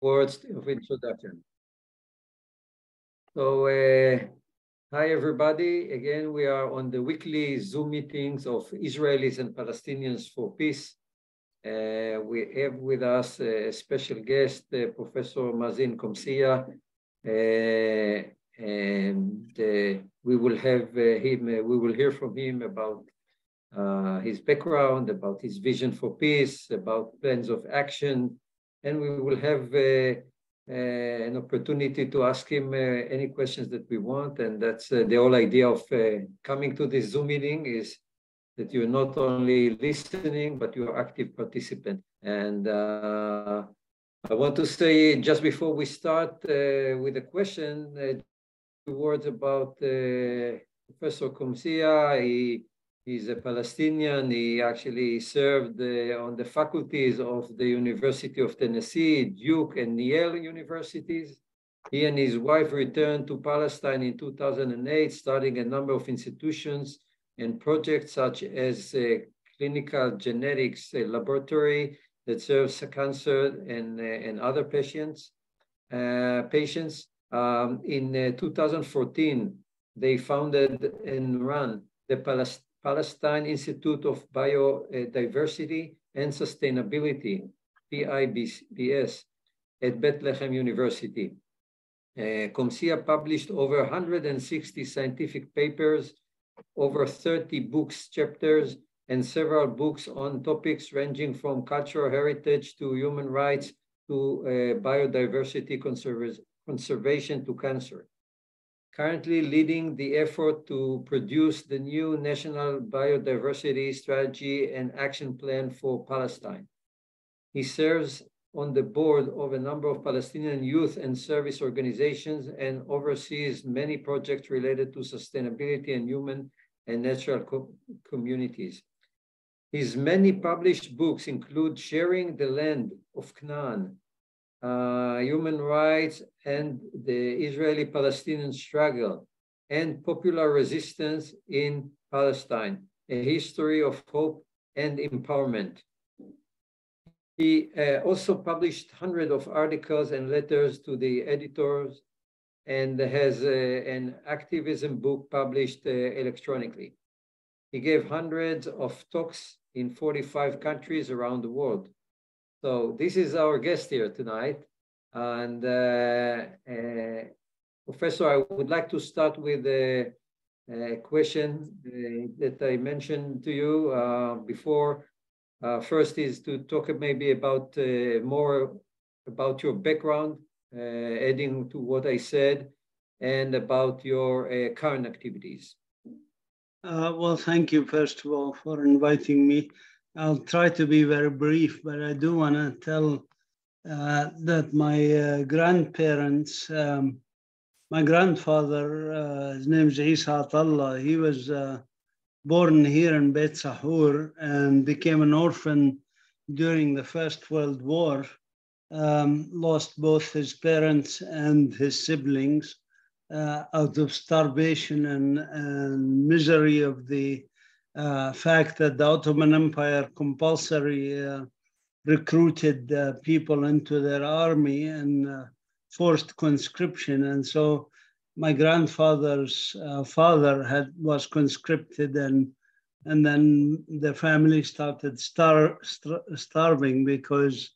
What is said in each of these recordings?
words of introduction. So, hi everybody. Again, we are on the weekly Zoom meetings of Israelis and Palestinians for Peace. We have with us a special guest, Professor Mazin Qumsiyeh, and we will have we will hear from him about his background, about his vision for peace, about plans of action, and we will have an opportunity to ask him any questions that we want. And that's the whole idea of coming to this Zoom meeting, is that you're not only listening, but you're active participant. And I want to say, just before we start with the question, 2 words about Professor Qumsiyeh. He's a Palestinian. He actually served on the faculties of the University of Tennessee, Duke, and Yale Universities. He and his wife returned to Palestine in 2008, starting a number of institutions and projects such as clinical genetics laboratory that serves cancer and other patients. In 2014, they founded and ran the Palestine Institute of Biodiversity and Sustainability, ippeace, at Bethlehem University. Qumsiyeh published over 160 scientific papers, over 30 books, chapters, and several books on topics ranging from cultural heritage to human rights to biodiversity conservation to cancer. Currently leading the effort to produce the new National Biodiversity Strategy and Action Plan for Palestine. He serves on the board of a number of Palestinian youth and service organizations and oversees many projects related to sustainability and human and natural communities. His many published books include Sharing the Land of Canaan, Human Rights and the Israeli-Palestinian Struggle, and Popular Resistance in Palestine, A History of Hope and Empowerment. He also published hundreds of articles and letters to the editors and has an activism book published electronically. He gave hundreds of talks in 45 countries around the world. So this is our guest here tonight. And Professor, I would like to start with a question that I mentioned to you before. First is to talk maybe about more about your background, adding to what I said, and about your current activities. Well, thank you, first of all, for inviting me. I'll try to be very brief, but I do want to tell that my grandparents, my grandfather, his name is Isa Atallah, he was born here in Beit Sahur and became an orphan during the First World War, lost both his parents and his siblings out of starvation and misery of the fact that the Ottoman Empire compulsory recruited people into their army and forced conscription. And so my grandfather's father was conscripted, and then the family started starving because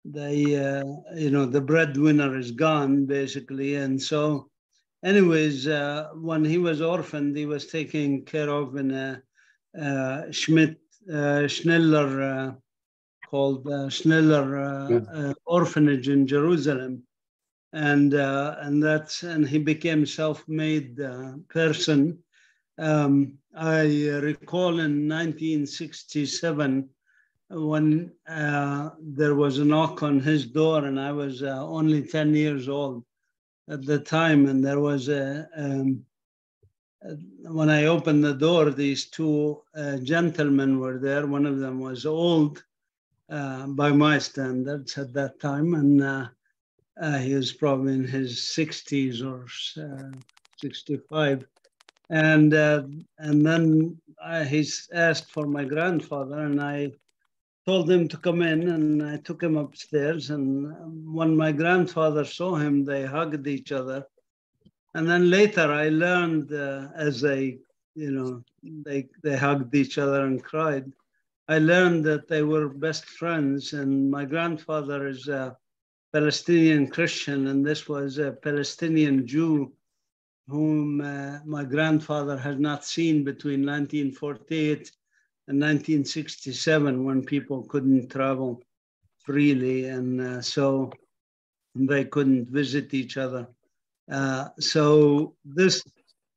they, the breadwinner is gone, basically. And so anyways, when he was orphaned, he was taken care of in a Schneller, called Schneller orphanage in Jerusalem. And he became a self-made person. I recall in 1967 when there was a knock on his door, and I was only 10 years old at the time, and there was when I opened the door, these 2 gentlemen were there. One of them was old by my standards at that time, and he was probably in his 60s or 65. And then he asked for my grandfather, and I told him to come in, and I took him upstairs. And when my grandfather saw him, they hugged each other. And then later I learned as they, they hugged each other and cried. I learned that they were best friends. And my grandfather is a Palestinian Christian, and this was a Palestinian Jew whom my grandfather had not seen between 1948 and 1967, when people couldn't travel freely, and so they couldn't visit each other. So this,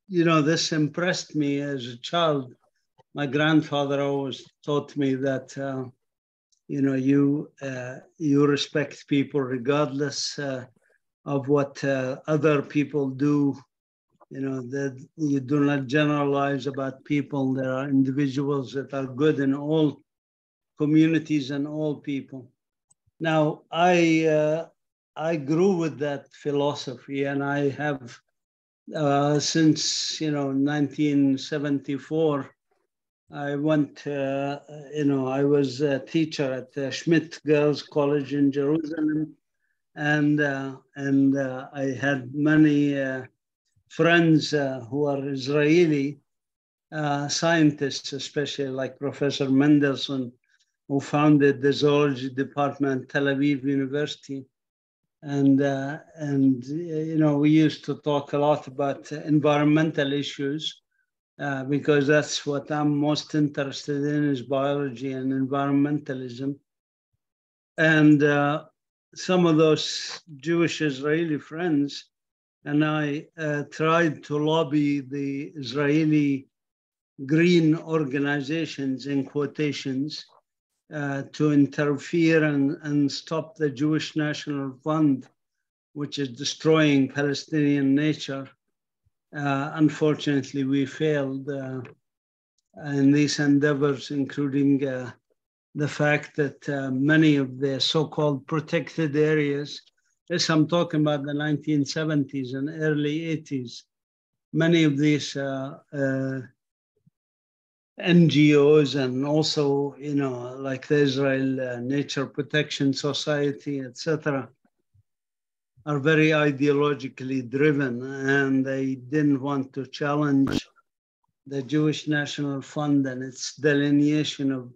this impressed me as a child. My grandfather always taught me that, you respect people regardless of what other people do. That you do not generalize about people. There are individuals that are good in all communities and all people. Now, I grew with that philosophy, and I have since 1974. I went. I was a teacher at Schmidt Girls College in Jerusalem, and I had many friends who are Israeli scientists, especially like Professor Mendelssohn, who founded the zoology department at Tel Aviv University. And we used to talk a lot about environmental issues because that's what I'm most interested in, is biology and environmentalism. And some of those Jewish Israeli friends and I tried to lobby the Israeli green organizations, in quotations, to interfere and stop the Jewish National Fund, which is destroying Palestinian nature. Unfortunately, we failed in these endeavors, including the fact that many of the so-called protected areas, as I'm talking about the 1970s and early 80s, many of these NGOs and also, like the Israel Nature Protection Society, etc., are very ideologically driven, and they didn't want to challenge the Jewish National Fund and its delineation of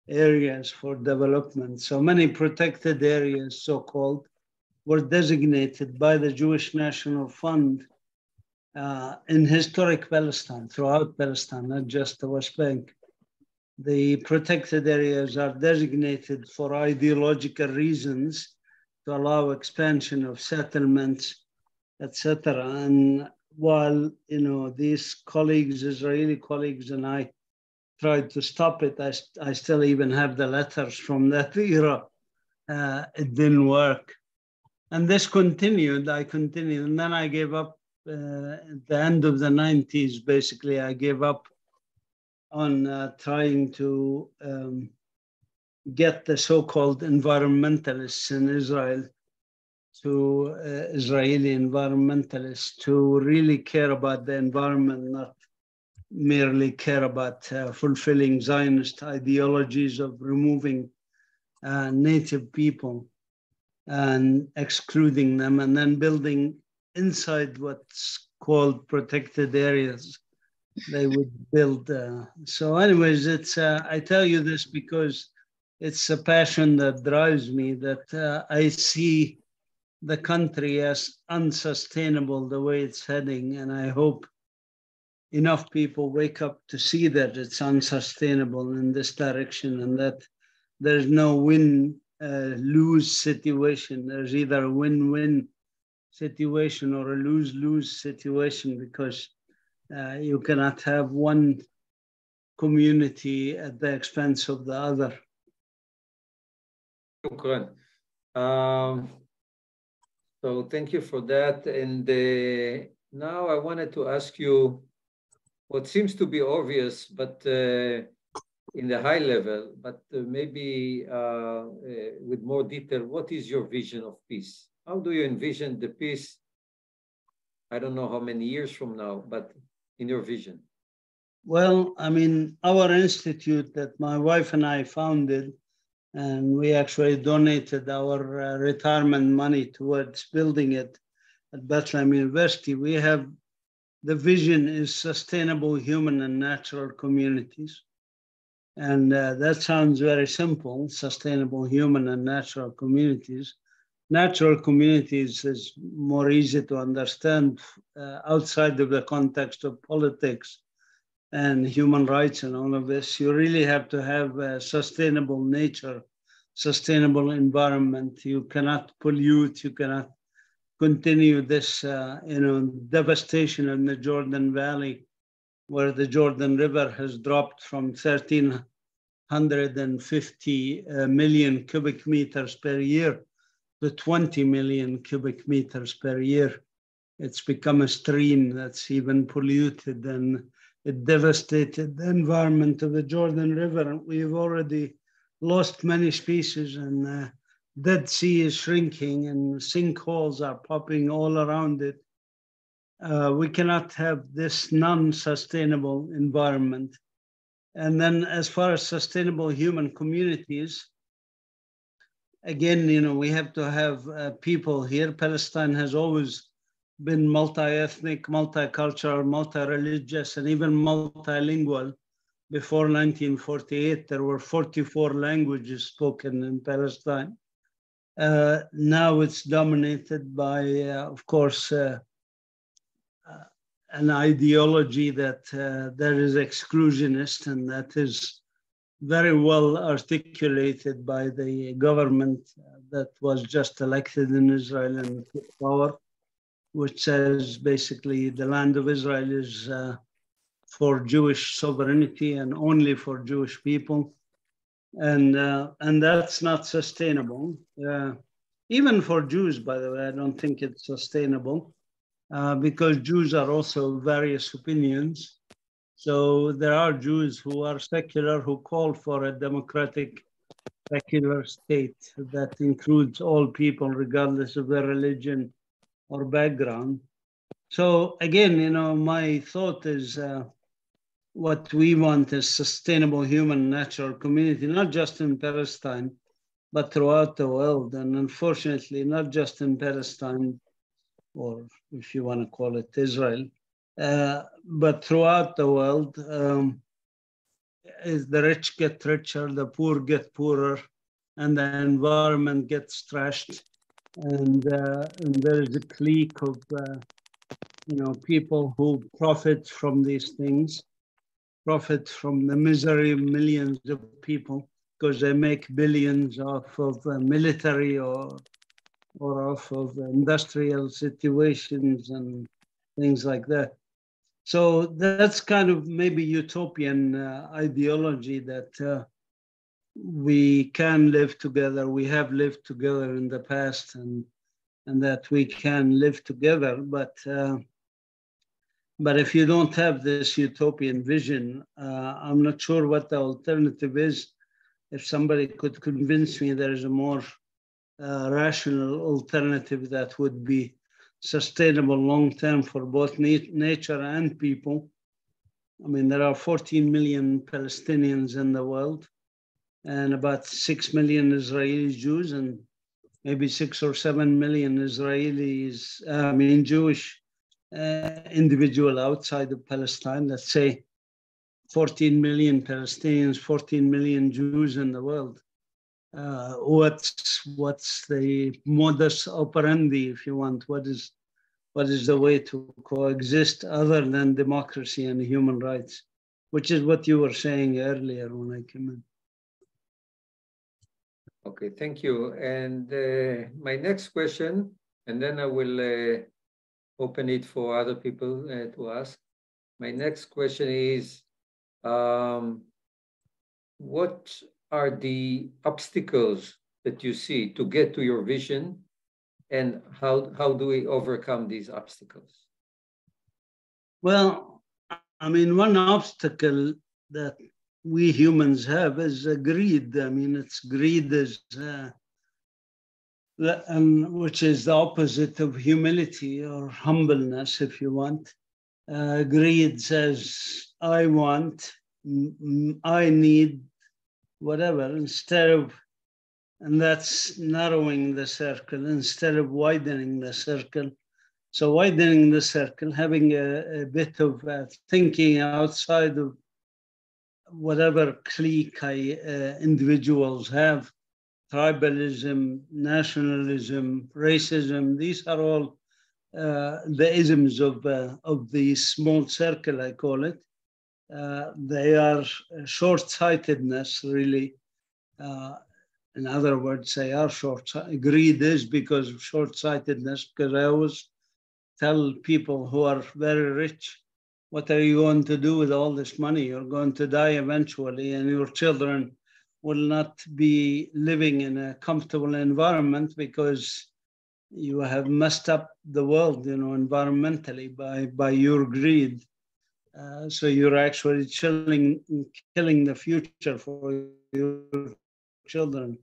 areas for development. So many protected areas, so-called, were designated by the Jewish National Fund in historic Palestine, throughout Palestine, not just the West Bank. The protected areas are designated for ideological reasons to allow expansion of settlements, etc. And while these colleagues, Israeli colleagues, and I tried to stop it, I still even have the letters from that era. It didn't work. And this continued, I continued, and then I gave up at the end of the 90s. Basically, I gave up on trying to get the so-called environmentalists in Israel to Israeli environmentalists to really care about the environment, not merely care about fulfilling Zionist ideologies of removing native people and excluding them, and then building inside what's called protected areas. They would build. So anyways, it's I tell you this because it's a passion that drives me, that I see the country as unsustainable the way it's heading, and I hope enough people wake up to see that it's unsustainable in this direction, and that there's no win-lose situation. There's either a win-win situation or a lose-lose situation, because you cannot have one community at the expense of the other. So thank you for that. And now I wanted to ask you what seems to be obvious, but in the high level, but maybe with more detail, what is your vision of peace? How do you envision the peace? I don't know how many years from now, but in your vision. Well, I mean, our institute that my wife and I founded And we actually donated our retirement money towards building it at Bethlehem University. We have, the vision is sustainable human and natural communities. And that sounds very simple, sustainable human and natural communities. Natural communities is more easy to understand outside of the context of politics and human rights and all of this. You really have to have a sustainable nature, sustainable environment. You cannot pollute, you cannot continue this devastation in the Jordan Valley, where the Jordan River has dropped from 1,350 million cubic meters per year to 20 million cubic meters per year. It's become a stream that's even polluted, and it devastated the environment of the Jordan River. We've already lost many species, and Dead Sea is shrinking, and sinkholes are popping all around it. We cannot have this non-sustainable environment. And then as far as sustainable human communities, again, we have to have people here. Palestine has always been multi-ethnic, multicultural, multi-religious, and even multilingual. Before 1948, there were 44 languages spoken in Palestine. Now it's dominated by, of course, an ideology that that is exclusionist, and that is very well articulated by the government that was just elected in Israel and took power, which says basically the land of Israel is for Jewish sovereignty and only for Jewish people. And that's not sustainable. Even for Jews, by the way, I don't think it's sustainable because Jews are also various opinions. So there are Jews who are secular, who call for a democratic, secular state that includes all people, regardless of their religion or background. So again, my thought is what we want is sustainable human natural community, not just in Palestine, but throughout the world. And unfortunately, not just in Palestine, or if you want to call it Israel, but throughout the world, is the rich get richer, the poor get poorer, and the environment gets trashed. And there is a clique of people who profit from these things, profit from the misery of millions of people, because they make billions off of military or off of industrial situations and things like that. So that's kind of maybe utopian ideology that we can live together. We have lived together in the past, and that we can live together. But if you don't have this utopian vision, I'm not sure what the alternative is. If somebody could convince me there is a more rational alternative that would be sustainable long-term for both nature and people. I mean, there are 14 million Palestinians in the world and about 6 million Israeli Jews and maybe 6 or 7 million Jewish individual outside of Palestine. Let's say 14 million Palestinians, 14 million Jews in the world. What's the modus operandi, if you want? What is the way to coexist other than democracy and human rights, which is what you were saying earlier when I came in. Okay, thank you. And my next question, and then I will open it for other people to ask. My next question is, what are the obstacles that you see to get to your vision, and how do we overcome these obstacles? Well, I mean, one obstacle that we humans have is greed. I mean, it's greed is, which is the opposite of humility or humbleness, if you want. Greed says, I want, I need, whatever, instead of and that's narrowing the circle instead of widening the circle. So widening the circle, having a bit of thinking outside of whatever clique individuals have, tribalism, nationalism, racism, these are all the isms of the small circle, I call it. They are short-sightedness, really. In other words, they are short-sighted. Greed is because of short-sightedness, because I always tell people who are very rich, what are you going to do with all this money? You're going to die eventually, and your children will not be living in a comfortable environment because you have messed up the world, environmentally by your greed. So you're actually killing the future for your children.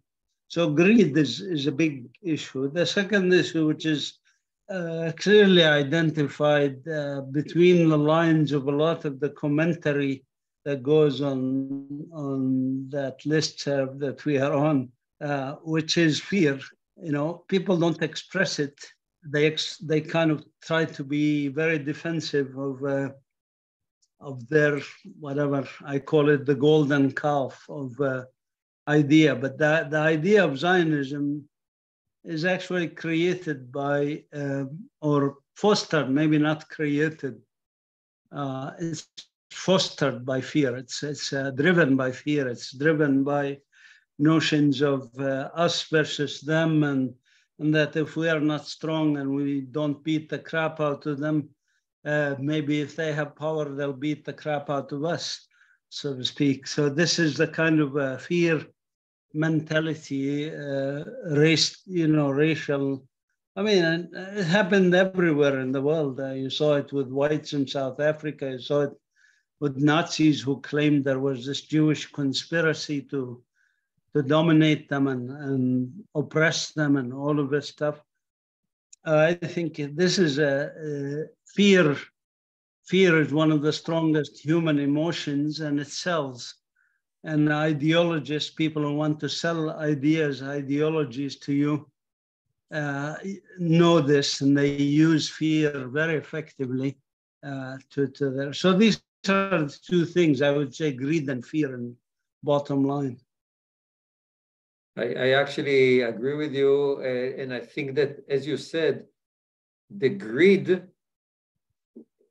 So greed is a big issue. The second issue, which is clearly identified between the lines of a lot of the commentary that goes on that listserv that we are on, which is fear. People don't express it. They kind of try to be very defensive of their, whatever I call it, the golden calf of idea. But the idea of Zionism is actually created by, or fostered, maybe not created. It's fostered by fear. It's driven by fear. It's driven by notions of us versus them, and that if we are not strong and we don't beat the crap out of them, maybe if they have power, they'll beat the crap out of us, so to speak. So this is the kind of fear mentality, racial. I mean, it happened everywhere in the world. You saw it with whites in South Africa. You saw it with Nazis who claimed there was this Jewish conspiracy to dominate them and oppress them and all of this stuff. I think this is a fear. Fear is one of the strongest human emotions, and it sells. And ideologists, people who want to sell ideologies to you, know this, and they use fear very effectively So these are the two things, I would say, greed and fear, and bottom line. I actually agree with you. And I think that, as you said, the greed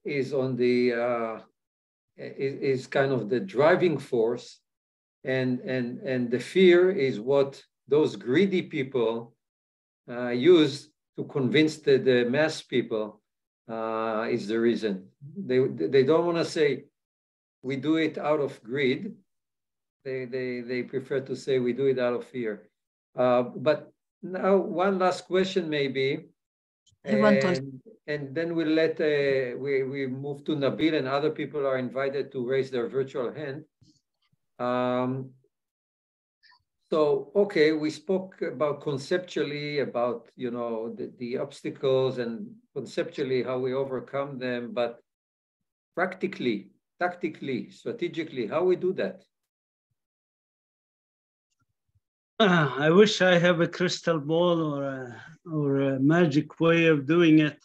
is on the, is kind of the driving force. And the fear is what those greedy people use to convince the mass people is the reason. They don't want to say we do it out of greed. They prefer to say we do it out of fear. But now one last question maybe, and then we'll let we move to Nabil, and other people are invited to raise their virtual hand. So, okay, we spoke about conceptually about, the obstacles and conceptually how we overcome them, but practically, tactically, strategically, how we do that? I wish I have a crystal ball or a magic way of doing it.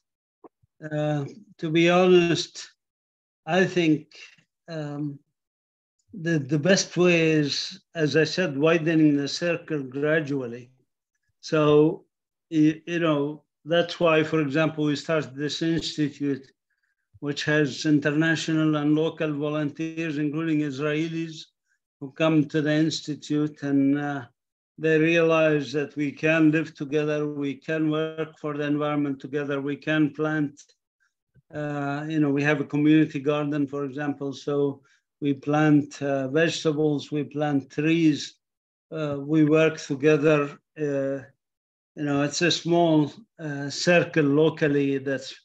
To be honest, I think the best way is, as I said, widening the circle gradually. So, that's why, for example, we started this institute, which has international and local volunteers, including Israelis, who come to the institute, and they realize that we can live together, we can work for the environment together, we can plant. We have a community garden, for example, so we plant vegetables, we plant trees, we work together. It's a small circle locally that's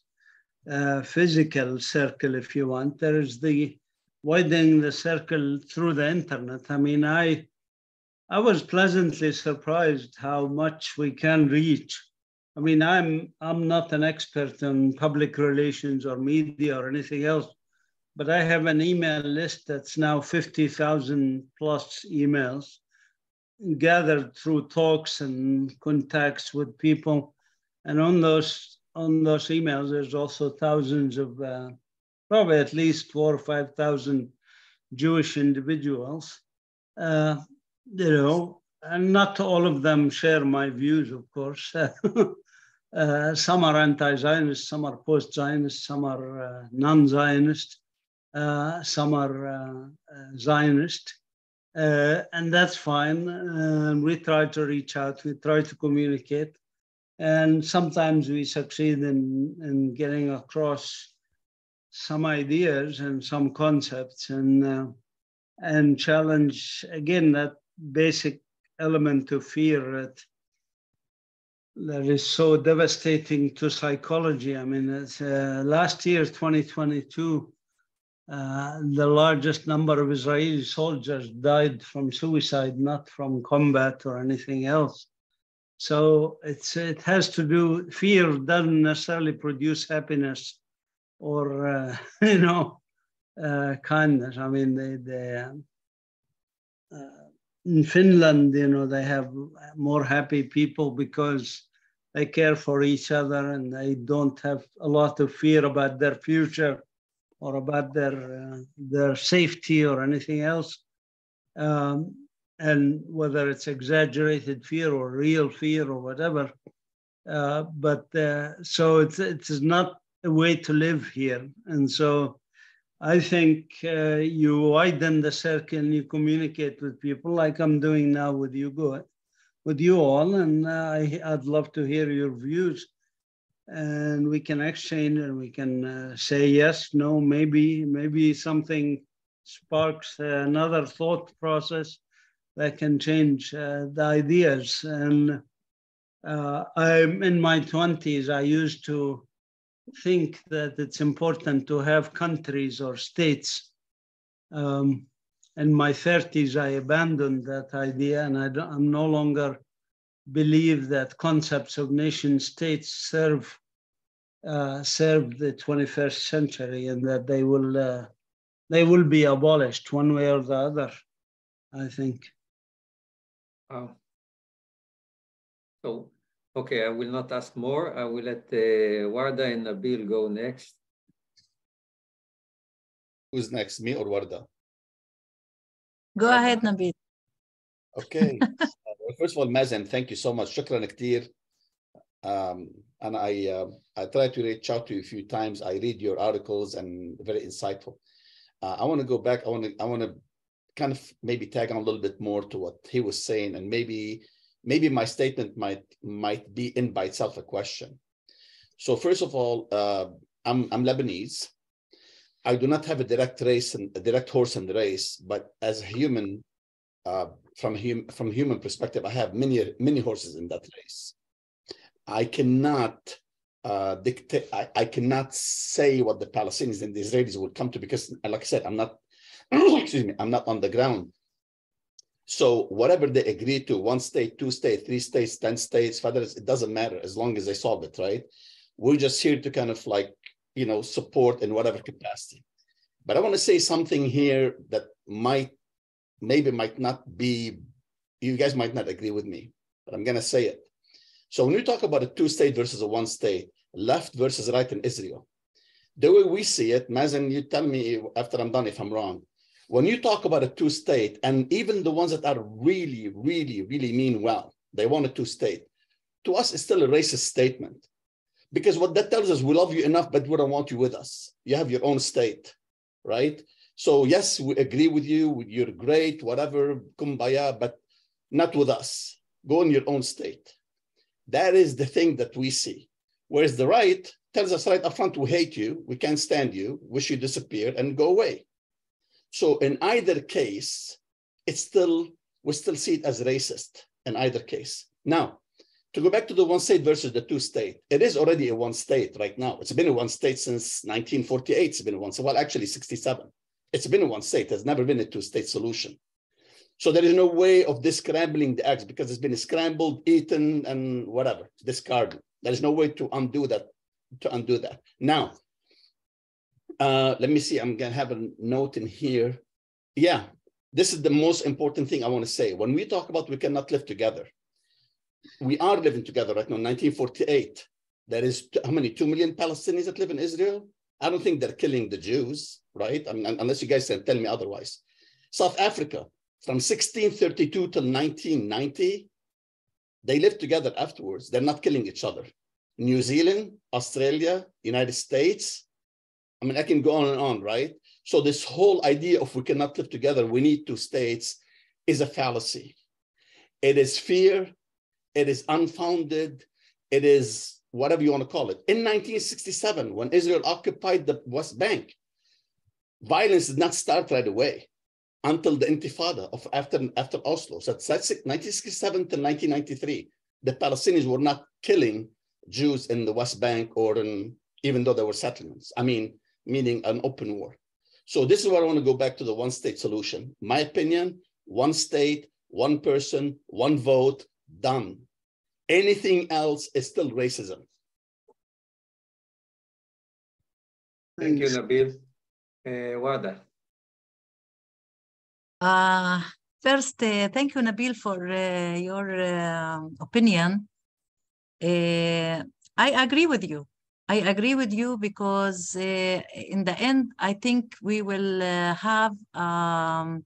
physical circle, if you want. There is the widening the circle through the internet. I mean, I was pleasantly surprised how much we can reach. I mean, I'm not an expert in public relations or media or anything else, but I have an email list that's now 50,000 plus emails. gathered through talks and contacts with people. And on those emails, there's also thousands of, probably at least 4,000 or 5,000 Jewish individuals. You know, and not all of them share my views, of course. Some are anti-Zionist, some are post-Zionist, some are non-Zionist, some are Zionist. And that's fine. We try to reach out, we try to communicate. And sometimes we succeed in getting across some ideas and some concepts and challenge, again, that basic element of fear that is so devastating to psychology. I mean, it's, last year, 2022, the largest number of Israeli soldiers died from suicide, not from combat or anything else. So it has to do, fear doesn't necessarily produce happiness or, you know, kindness. I mean, in Finland, you know, they have more happy people because they care for each other and they don't have a lot of fear about their future or about their safety or anything else. And whether it's exaggerated fear or real fear or whatever. So it is not a way to live here. And so I think you widen the circle and you communicate with people like I'm doing now with you all. And I'd love to hear your views. And we can exchange and we can say yes, no, maybe something sparks another thought process that can change the ideas. And I'm in my 20s, I used to think that it's important to have countries or states. In my 30s, I abandoned that idea, and I'm no longer believe that concepts of nation states serve the 21st century, and that they will be abolished one way or the other, I think. Wow. So, okay, I will not ask more. I will let Warda and Nabil go next. Who's next, me or Warda? Go ahead, Nabil. Okay. First of all, Mazin, thank you so much. Shukran كتير. And I tried to reach out to you a few times. I read your articles and very insightful. I want to go back. I want to kind of maybe tag on a little bit more to what he was saying, and maybe my statement might be in by itself a question. So first of all, I'm Lebanese. I do not have a direct horse in the race, but as a human, from human perspective, I have many horses in that race. I cannot dictate. I cannot say what the Palestinians and the Israelis will come to, because, like I said, I'm not. Excuse me. I'm not on the ground. So whatever they agree to, 1 state, 2 states, 3 states, 10 states, federals, it doesn't matter as long as they solve it, right? We're just here to kind of like, you know, support in whatever capacity. But I want to say something here that might not be, you guys might not agree with me, but I'm going to say it. So when we talk about a 2-state versus a 1 state, left versus right in Israel, the way we see it, Mazin, you tell me after I'm done if I'm wrong. When you talk about a 2-state, and even the ones that are really, really, really mean well, they want a 2-state, to us, it's still a racist statement. Because what that tells us, we love you enough, but we don't want you with us. You have your own state, right? So yes, we agree with you, you're great, whatever, kumbaya, but not with us. Go in your own state. That is the thing that we see. Whereas the right tells us right up front, we hate you, we can't stand you, wish you disappeared and go away. So in either case, we still see it as racist in either case. Now, to go back to the 1-state versus the 2-state, it is already a 1-state right now. It's been a 1-state since 1948. It's been a 1-state, well, actually 67. It's been a 1-state. There's never been a 2-state solution. So there is no way of scrambling the eggs, because it's been scrambled, eaten, and whatever, discarded. There is no way to undo that. Now, let me see. I'm going to have a note in here. Yeah, this is the most important thing I want to say. When we talk about we cannot live together, we are living together right now. 1948, there is how many? 2 million Palestinians that live in Israel. I don't think they're killing the Jews, right? I mean, unless you guys can tell me otherwise. South Africa, from 1632 till 1990, they lived together afterwards. They're not killing each other. New Zealand, Australia, United States. I mean, I can go on and on, right? So this whole idea of we cannot live together, we need two states, is a fallacy. It is fear. It is unfounded. It is whatever you want to call it. In 1967, when Israel occupied the West Bank, violence did not start right away until the Intifada of after Oslo. So that's 1967 to 1993. The Palestinians were not killing Jews in the West Bank or even though there were settlements. I mean, meaning an open war. So this is where I want to go back to the one-state solution. My opinion, one state, one person, one vote, done. Anything else is still racism. Thank you, Nabil. Wada. First, thank you, Nabil, for your opinion. I agree with you. I agree with you because in the end, I think we will have a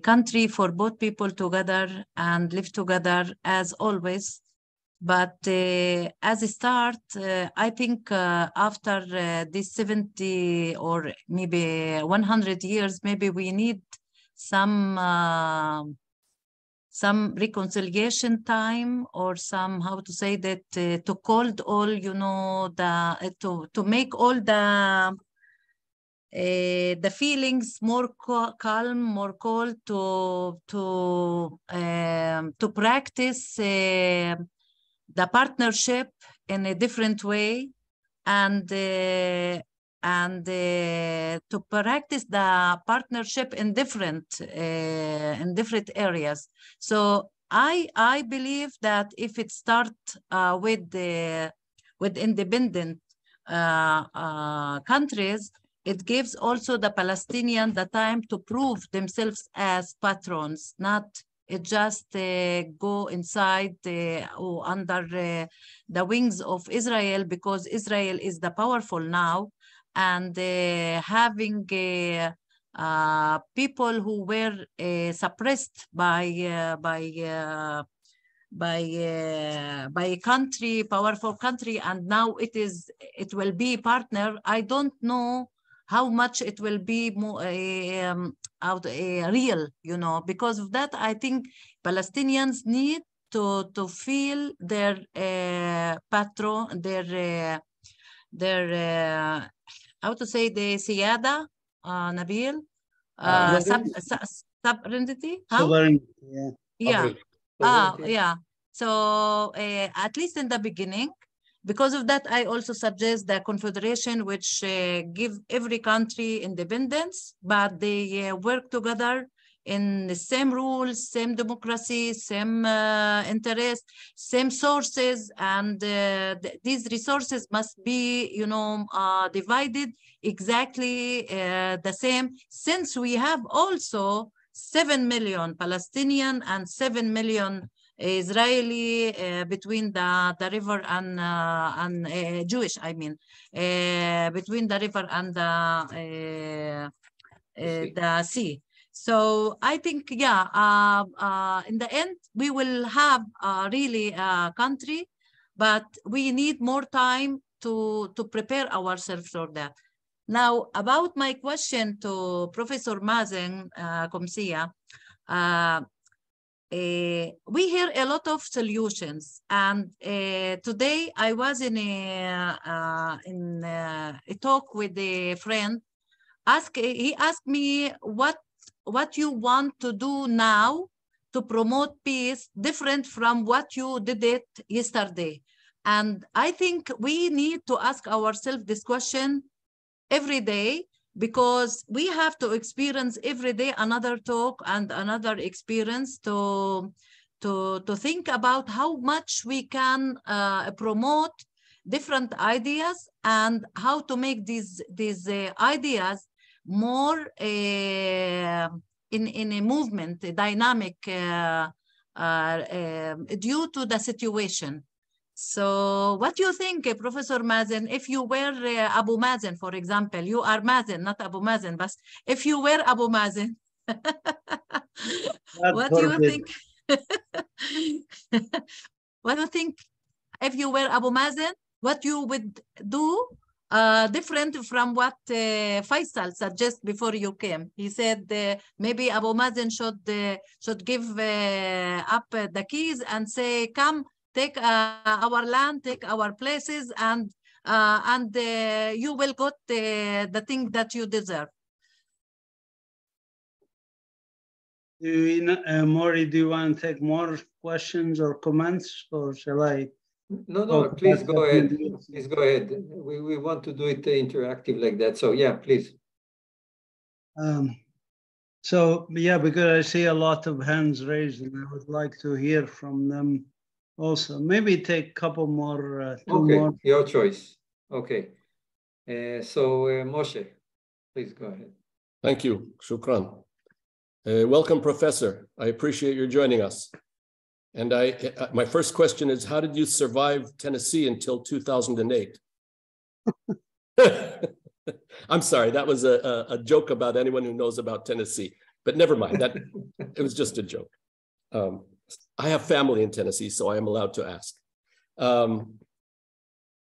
country for both people together and live together as always. But as a start, I think after this 70 or maybe 100 years, maybe we need some reconciliation time or some, how to say that, to cold all, you know, to make all the feelings more calm, more cold, to practice the partnership in a different way, and to practice the partnership in different areas. So I believe that if it starts with independent countries, it gives also the Palestinians the time to prove themselves as patrons, not just go inside or under the wings of Israel, because Israel is the powerful now, and having people who were suppressed by a country, powerful country, and now it will be partner. I don't know how much it will be more real, you know. Because of that, I think Palestinians need to feel their patron, their how to say, the siyada, Nabil, sovereignty. Sovereignty, yeah. Yeah. So at least in the beginning. Because of that, I also suggest the Confederation, which give every country independence, but they work together in the same rules, same democracy, same interest, same sources, and these resources must be, you know, divided exactly the same, since we have also 7 million Palestinian and 7 million Israeli between the river and Jewish, I mean, between the river and the sea. So I think, yeah, in the end, we will have really a country, but we need more time to prepare ourselves for that. Now, about my question to Professor Mazin Qumsiyeh, we hear a lot of solutions, and today I was in a talk with a friend. He asked me what you want to do now to promote peace, different from what you did it yesterday. And I think we need to ask ourselves this question every day, because we have to experience every day another talk and another experience to think about how much we can promote different ideas, and how to make these ideas more in a movement, a dynamic, due to the situation. So what do you think, Professor Mazin, if you were Abu Mazin, for example? You are Mazin, not Abu Mazin, but if you were Abu Mazin, what do you think? What do you think if you were Abu Mazin, what you would do different from what Faisal suggested before you came? He said maybe Abu Mazin should give up the keys and say, come, take our land, take our places, and you will get the thing that you deserve. Maury, do you want to take more questions or comments, or shall I? No, please go ahead. Please go ahead. We want to do it interactive like that. So yeah, please. So yeah, because I see a lot of hands raised, and I would like to hear from them also. Maybe take a couple more, two more. Your choice. Okay. So Moshe, please go ahead. Thank you. Shukran. Welcome, Professor. I appreciate your joining us. And my first question is, how did you survive Tennessee until 2008? I'm sorry, that was a joke about anyone who knows about Tennessee, but never mind, it was just a joke. I have family in Tennessee, so I am allowed to ask.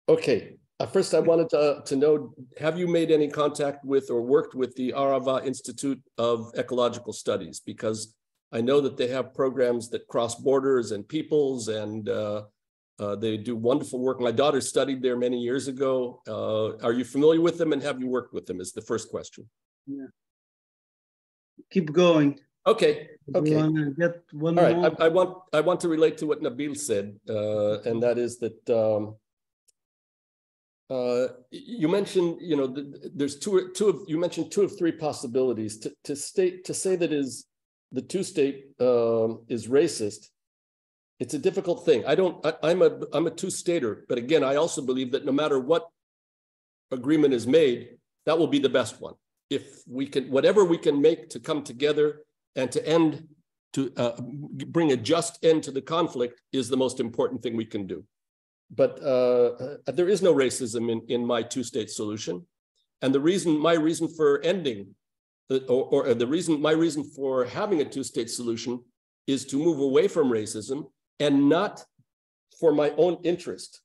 Okay, first I wanted to know, have you made any contact with or worked with the Arava Institute of Ecological Studies? Because I know that they have programs that cross borders and peoples, and they do wonderful work. My daughter studied there many years ago. Are you familiar with them, and have you worked with them is the first question. Yeah. Keep going. Okay. Okay. You want to get one All right. more? I want to relate to what Nabil said, and that is that you mentioned, you know, there's you mentioned two of three possibilities. To say that the two-state is racist, it's a difficult thing. I'm a two-stater, but again, I also believe that no matter what agreement is made, that will be the best one. If we can, whatever we can make to come together and to bring a just end to the conflict is the most important thing we can do. But there is no racism in my two-state solution. And my reason for ending, my reason for having a two-state solution is to move away from racism, and not for my own interest,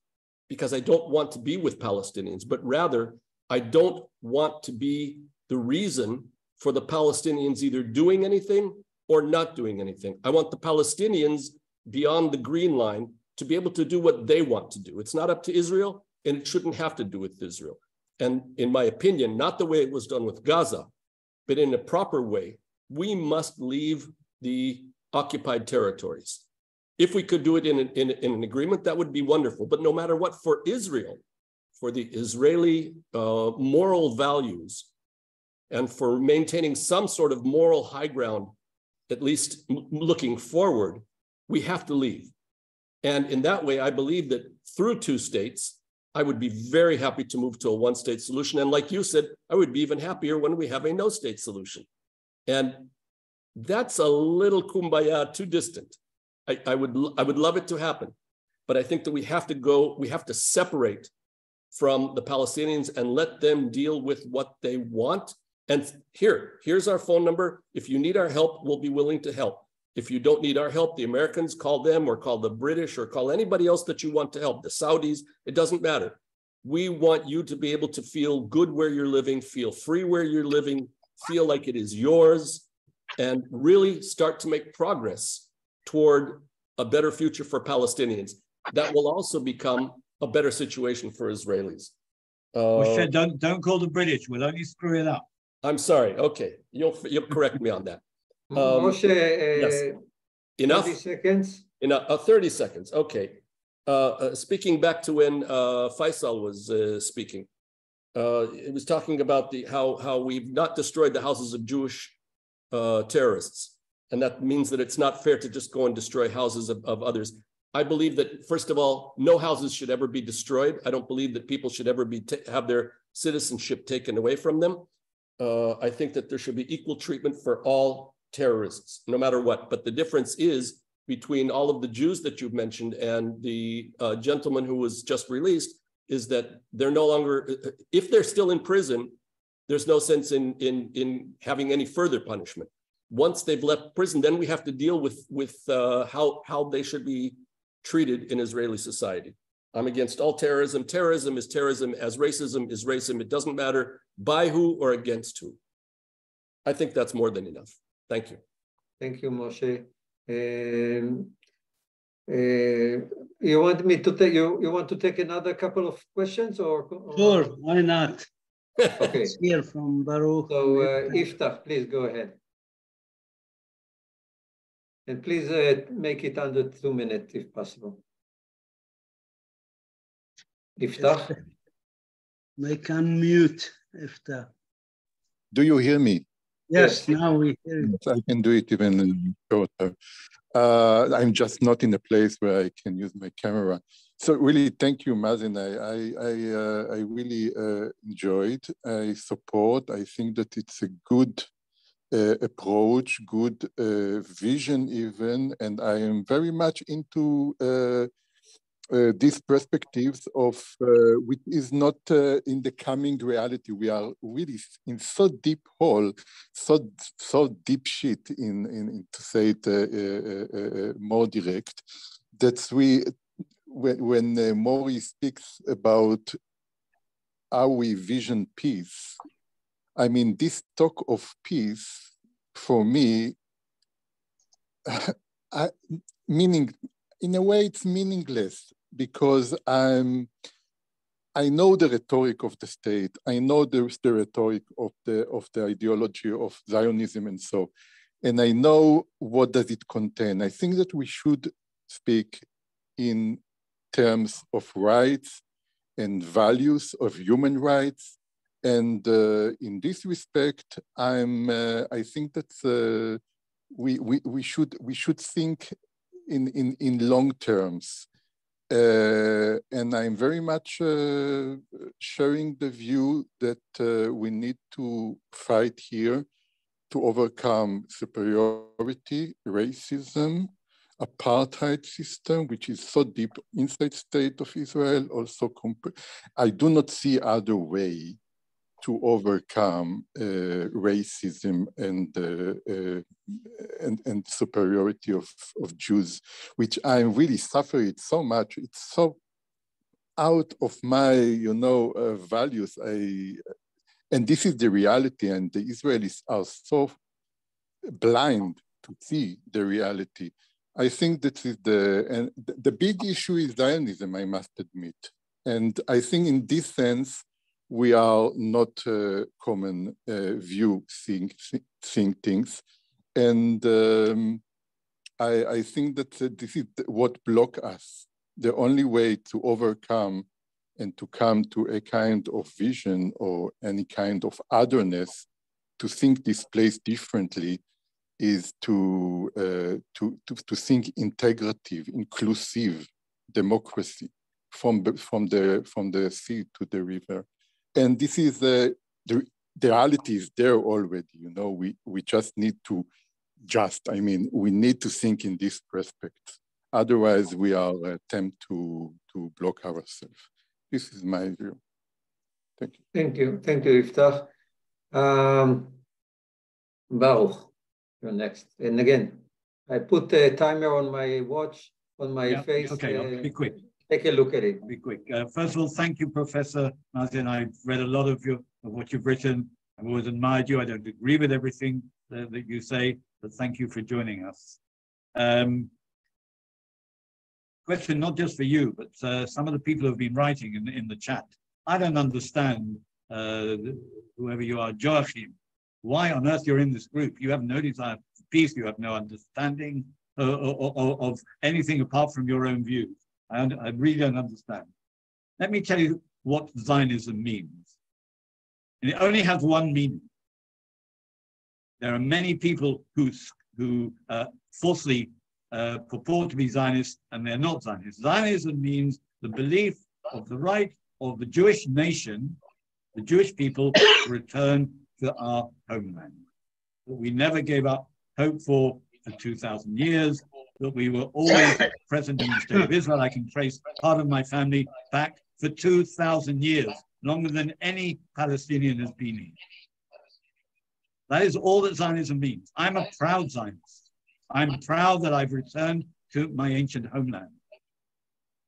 because I don't want to be with Palestinians, but rather I don't want to be the reason for the Palestinians either doing anything or not doing anything. I want the Palestinians beyond the green line to be able to do what they want to do. It's not up to Israel, and it shouldn't have to do with Israel. And in my opinion, not the way it was done with Gaza, but in a proper way, we must leave the occupied territories. If we could do it in an agreement, that would be wonderful. But no matter what, for Israel, for the Israeli moral values, and for maintaining some sort of moral high ground, at least looking forward, we have to leave. And in that way, I believe that through two states, I would be very happy to move to a one-state solution. And like you said, I would be even happier when we have a no-state solution. And that's a little kumbaya, too distant. I would love it to happen, but I think that we have to separate from the Palestinians and let them deal with what they want. And here's our phone number. If you need our help, we'll be willing to help. If you don't need our help, the Americans, call them, or call the British, or call anybody else that you want to help, the Saudis, it doesn't matter. We want you to be able to feel good where you're living, feel free where you're living, feel like it is yours, and really start to make progress toward a better future for Palestinians. That will also become a better situation for Israelis. Don't call the British. We'll only screw it up. I'm sorry. Okay, you'll correct me on that. Moshe, yes. Enough? 30 seconds? 30 seconds, okay. Speaking back to when Faisal was speaking, it was talking about how we've not destroyed the houses of Jewish terrorists. And that means that it's not fair to just go and destroy houses of others. I believe that, first of all, no houses should ever be destroyed. I don't believe that people should ever have their citizenship taken away from them. I think that there should be equal treatment for all terrorists, no matter what. But the difference is between all of the Jews that you've mentioned and the gentleman who was just released is that they're no longer, if they're still in prison, there's no sense in having any further punishment. Once they've left prison, then we have to deal with how they should be treated in Israeli society. I'm against all terrorism. Terrorism is terrorism, as racism is racism. It doesn't matter by who or against who. I think that's more than enough. Thank you. Thank you, Moshe. You want me to take you want to take another couple of questions or Sure, why not? Okay. Let's hear from Baruch. So Iftach, please go ahead. And please make it under 2 minutes if possible. Iftach. Make unmute, Iftach. Do you hear me? Yes, now we hear you. I can do it even shorter. I'm just not in a place where I can use my camera. So really, thank you, Mazin. I really enjoyed. I support. I think that it's a good approach, good vision even, and I am very much into these perspectives of which is not in the coming reality. We are really in so deep hole, so deep shit in to say it more direct, that when Maury speaks about how we vision peace, I mean, this talk of peace for me, meaning, in a way, it's meaningless because I know the rhetoric of the state. I know there's the rhetoric of the ideology of Zionism and so, and I know what does it contain. I think that we should speak in terms of rights and values of human rights. And in this respect, I think that we should think in long terms, and I'm very much sharing the view that we need to fight here to overcome superiority, racism, apartheid system, which is so deep inside state of Israel. Also, I do not see other way to overcome racism and superiority of Jews, which I really suffer it so much. It's so out of my, values. And this is the reality, and the Israelis are so blind to see the reality. I think that is the big issue is Zionism, I must admit. And I think in this sense, we are not common view seeing things. And I think that this is what blocks us. The only way to overcome and to come to a kind of vision or any kind of otherness, to think this place differently, is to think integrative, inclusive democracy from the sea to the river. And this is the reality is there already. We just need to we need to think in this perspective. Otherwise, we are attempt to block ourselves. This is my view. Thank you. Thank you. Thank you, Iftach. Baruch, you're next. And again, I put a timer on my watch, on my face. Okay, I'll be quick. Take a look at it. Be quick. First of all, thank you, Professor Mazin. I've read a lot of what you've written. I've always admired you. I don't agree with everything that you say, but thank you for joining us. Question not just for you, but some of the people who have been writing in the chat. I don't understand, whoever you are, Joachim, why on earth you're in this group. You have no desire for peace. You have no understanding of anything apart from your own views. I really don't understand. Let me tell you what Zionism means. And it only has one meaning. There are many people who falsely purport to be Zionists, and they're not Zionists. Zionism means the belief of the right of the Jewish nation, the Jewish people, to return to our homeland. But we never gave up hoped for 2,000 years, that we were always present in the state of Israel. I can trace part of my family back for 2,000 years, longer than any Palestinian has been here. That is all that Zionism means. I'm a proud Zionist. I'm proud that I've returned to my ancient homeland.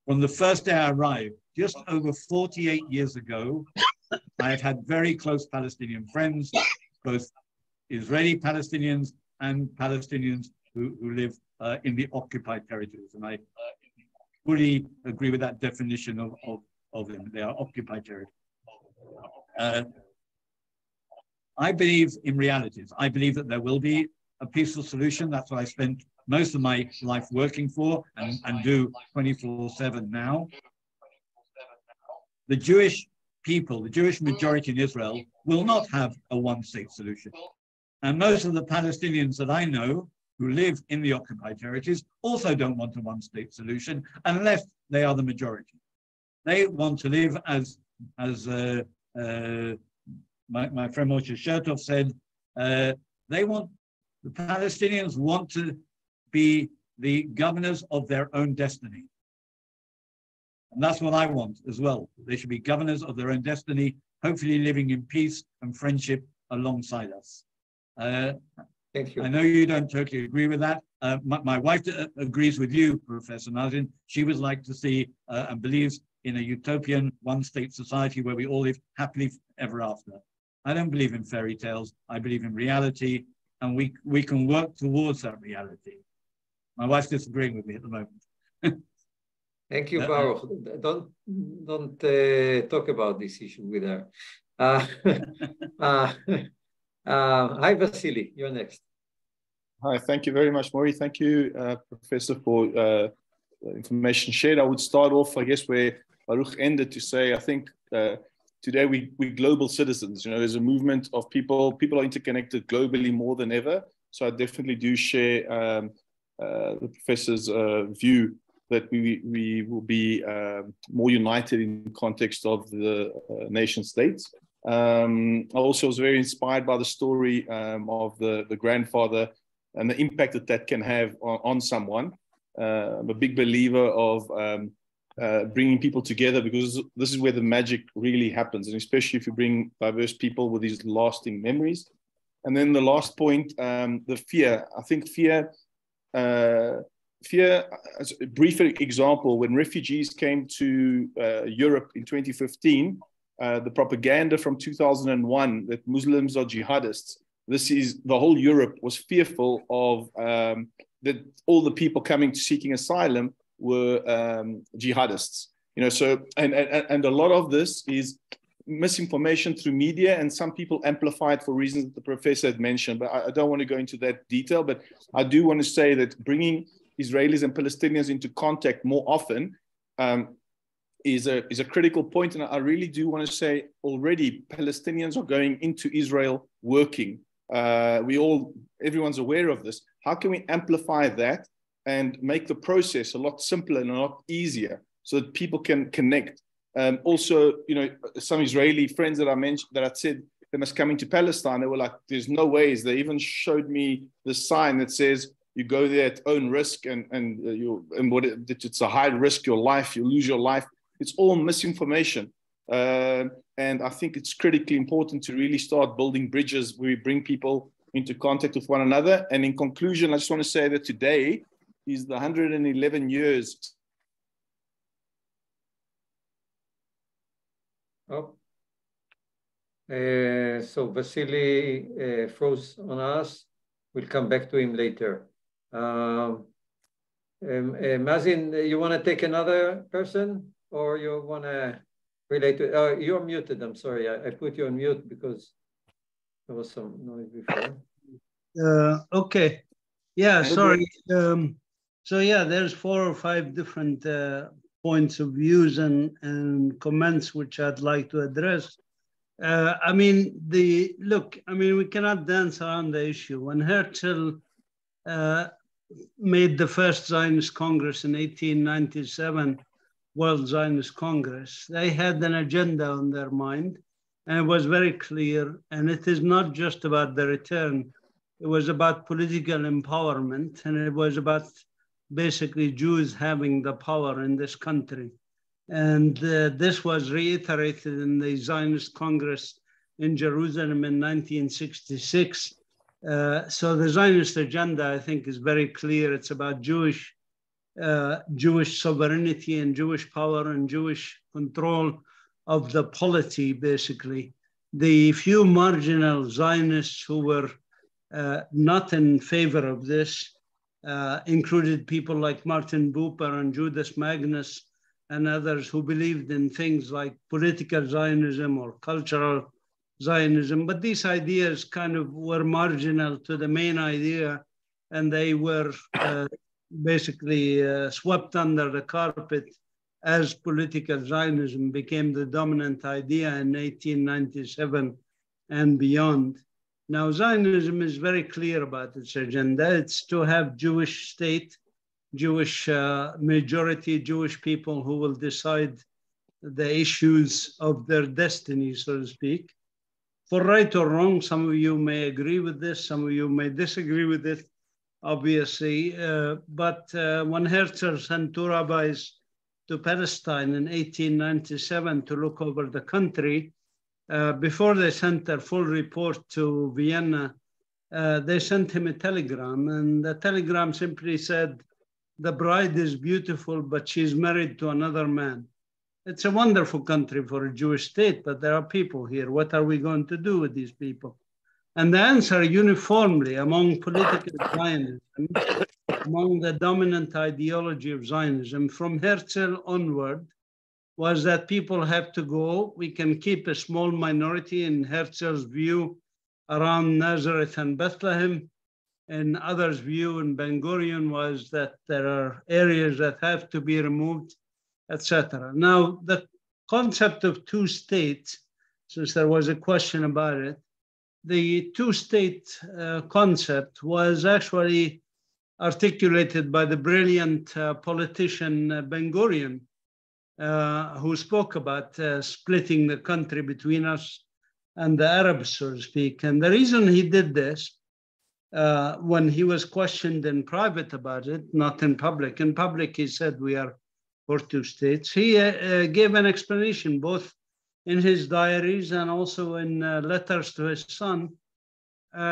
From the first day I arrived, just over 48 years ago, I have had very close Palestinian friends, both Israeli Palestinians and Palestinians who live in the occupied territories. And I fully agree with that definition of them. They are occupied territories. I believe in realities. I believe that there will be a peaceful solution. That's what I spent most of my life working for and do 24/7 now. The Jewish people, the Jewish majority in Israel, will not have a one-state solution. And most of the Palestinians that I know who live in the occupied territories also don't want a one-state solution unless they are the majority. They want to live as my friend Moshe Shertov said, the Palestinians want to be the governors of their own destiny. And that's what I want as well. They should be governors of their own destiny, hopefully living in peace and friendship alongside us. Thank you. I know you don't totally agree with that. My wife agrees with you, Professor Mazin. She would like to see and believes in a utopian one-state society where we all live happily ever after. I don't believe in fairy tales. I believe in reality, and we can work towards that reality. My wife's disagreeing with me at the moment. Thank you, Baruch. Don't talk about this issue with her. Hi, Vasily, you're next. Hi, thank you very much, Maury. Thank you, Professor, for information shared. I would start off, I guess, where Baruch ended to say, I think today we global citizens. You know, there's a movement of people. People are interconnected globally more than ever. So I definitely do share the professor's view that we will be more united in the context of the nation states. I also was very inspired by the story of the grandfather and the impact that can have on someone. I'm a big believer of bringing people together, because this is where the magic really happens, and especially if you bring diverse people with these lasting memories. And then the last point, the fear. I think fear, as a brief example, when refugees came to Europe in 2015, the propaganda from 2001 that Muslims are jihadists, the whole Europe was fearful of that all the people coming seeking asylum were jihadists. You know, so and a lot of this is misinformation through media, and some people amplify it for reasons that the professor had mentioned, but I don't want to go into that detail. But I do want to say that bringing Israelis and Palestinians into contact more often is a critical point. And I really do want to say already Palestinians are going into Israel working. Everyone's aware of this. How can we amplify that and make the process a lot simpler and a lot easier so that people can connect? Also, you know, some Israeli friends that I mentioned, that I said they must come into Palestine, they were like, there's no ways. They even showed me the sign that says you go there at own risk, and it's a high risk, your life, you lose your life. It's all misinformation. And I think it's critically important to really start building bridges where we bring people into contact with one another. And in conclusion, I just want to say that today is the 111 years. Oh, so Vasily froze on us. We'll come back to him later. Mazin, you want to take another person, or you want to relate to? You're muted. I'm sorry. I put you on mute because there was some noise before. Okay. Yeah, sorry. So yeah, there's 4 or 5 different points of views and comments which I'd like to address. I mean, we cannot dance around the issue. When Herzl made the first Zionist Congress in 1897, World Zionist Congress, they had an agenda on their mind, and it was very clear. And it is not just about the return It was about political empowerment, and it was about basically Jews having the power in this country. And this was reiterated in the Zionist Congress in Jerusalem in 1966. So the Zionist agenda, I think, is very clear. It's about Jewish sovereignty and Jewish power and Jewish control of the polity, basically. The few marginal Zionists who were not in favor of this included people like Martin Buber and Judas Magnus and others who believed in things like political Zionism or cultural Zionism. But these ideas kind of were marginal to the main idea, and they were basically swept under the carpet as political Zionism became the dominant idea in 1897 and beyond. Now, Zionism is very clear about its agenda. It's to have Jewish state, Jewish majority, Jewish people who will decide the issues of their destiny, so to speak. For right or wrong, some of you may agree with this, some of you may disagree with it, obviously. But when Herzl sent two rabbis to Palestine in 1897 to look over the country, before they sent their full report to Vienna, they sent him a telegram, and the telegram simply said, "The bride is beautiful, but she's married to another man." It's a wonderful country for a Jewish state, but there are people here. What are we going to do with these people? And the answer uniformly among political Zionism, among the dominant ideology of Zionism from Herzl onward, was that people have to go. We can keep a small minority in Herzl's view around Nazareth and Bethlehem. And others' view in Ben Gurion was that there are areas that have to be removed, etc. Now, the concept of two states, since there was a question about it, the two-state concept was actually articulated by the brilliant politician Ben Gurion, who spoke about splitting the country between us and the Arabs, so to speak. And the reason he did this, when he was questioned in private about it, not in public. In public, he said, we are for two states. He gave an explanation, both in his diaries and also in letters to his son.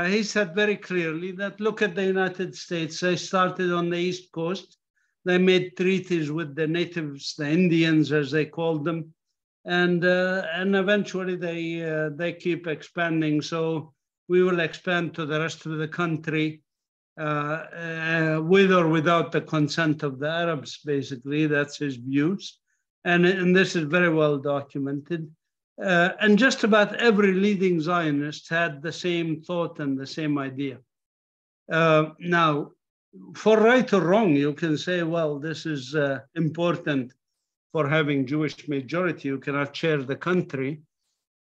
He said very clearly that, look at the United States. They started on the East Coast. They made treaties with the natives, the Indians, as they called them. And eventually they keep expanding. So we will expand to the rest of the country with or without the consent of the Arabs, basically. That's his views. And this is very well documented. And just about every leading Zionist had the same thought and the same idea. Now, for right or wrong, you can say, well, this is important for having Jewish majority. You cannot share the country.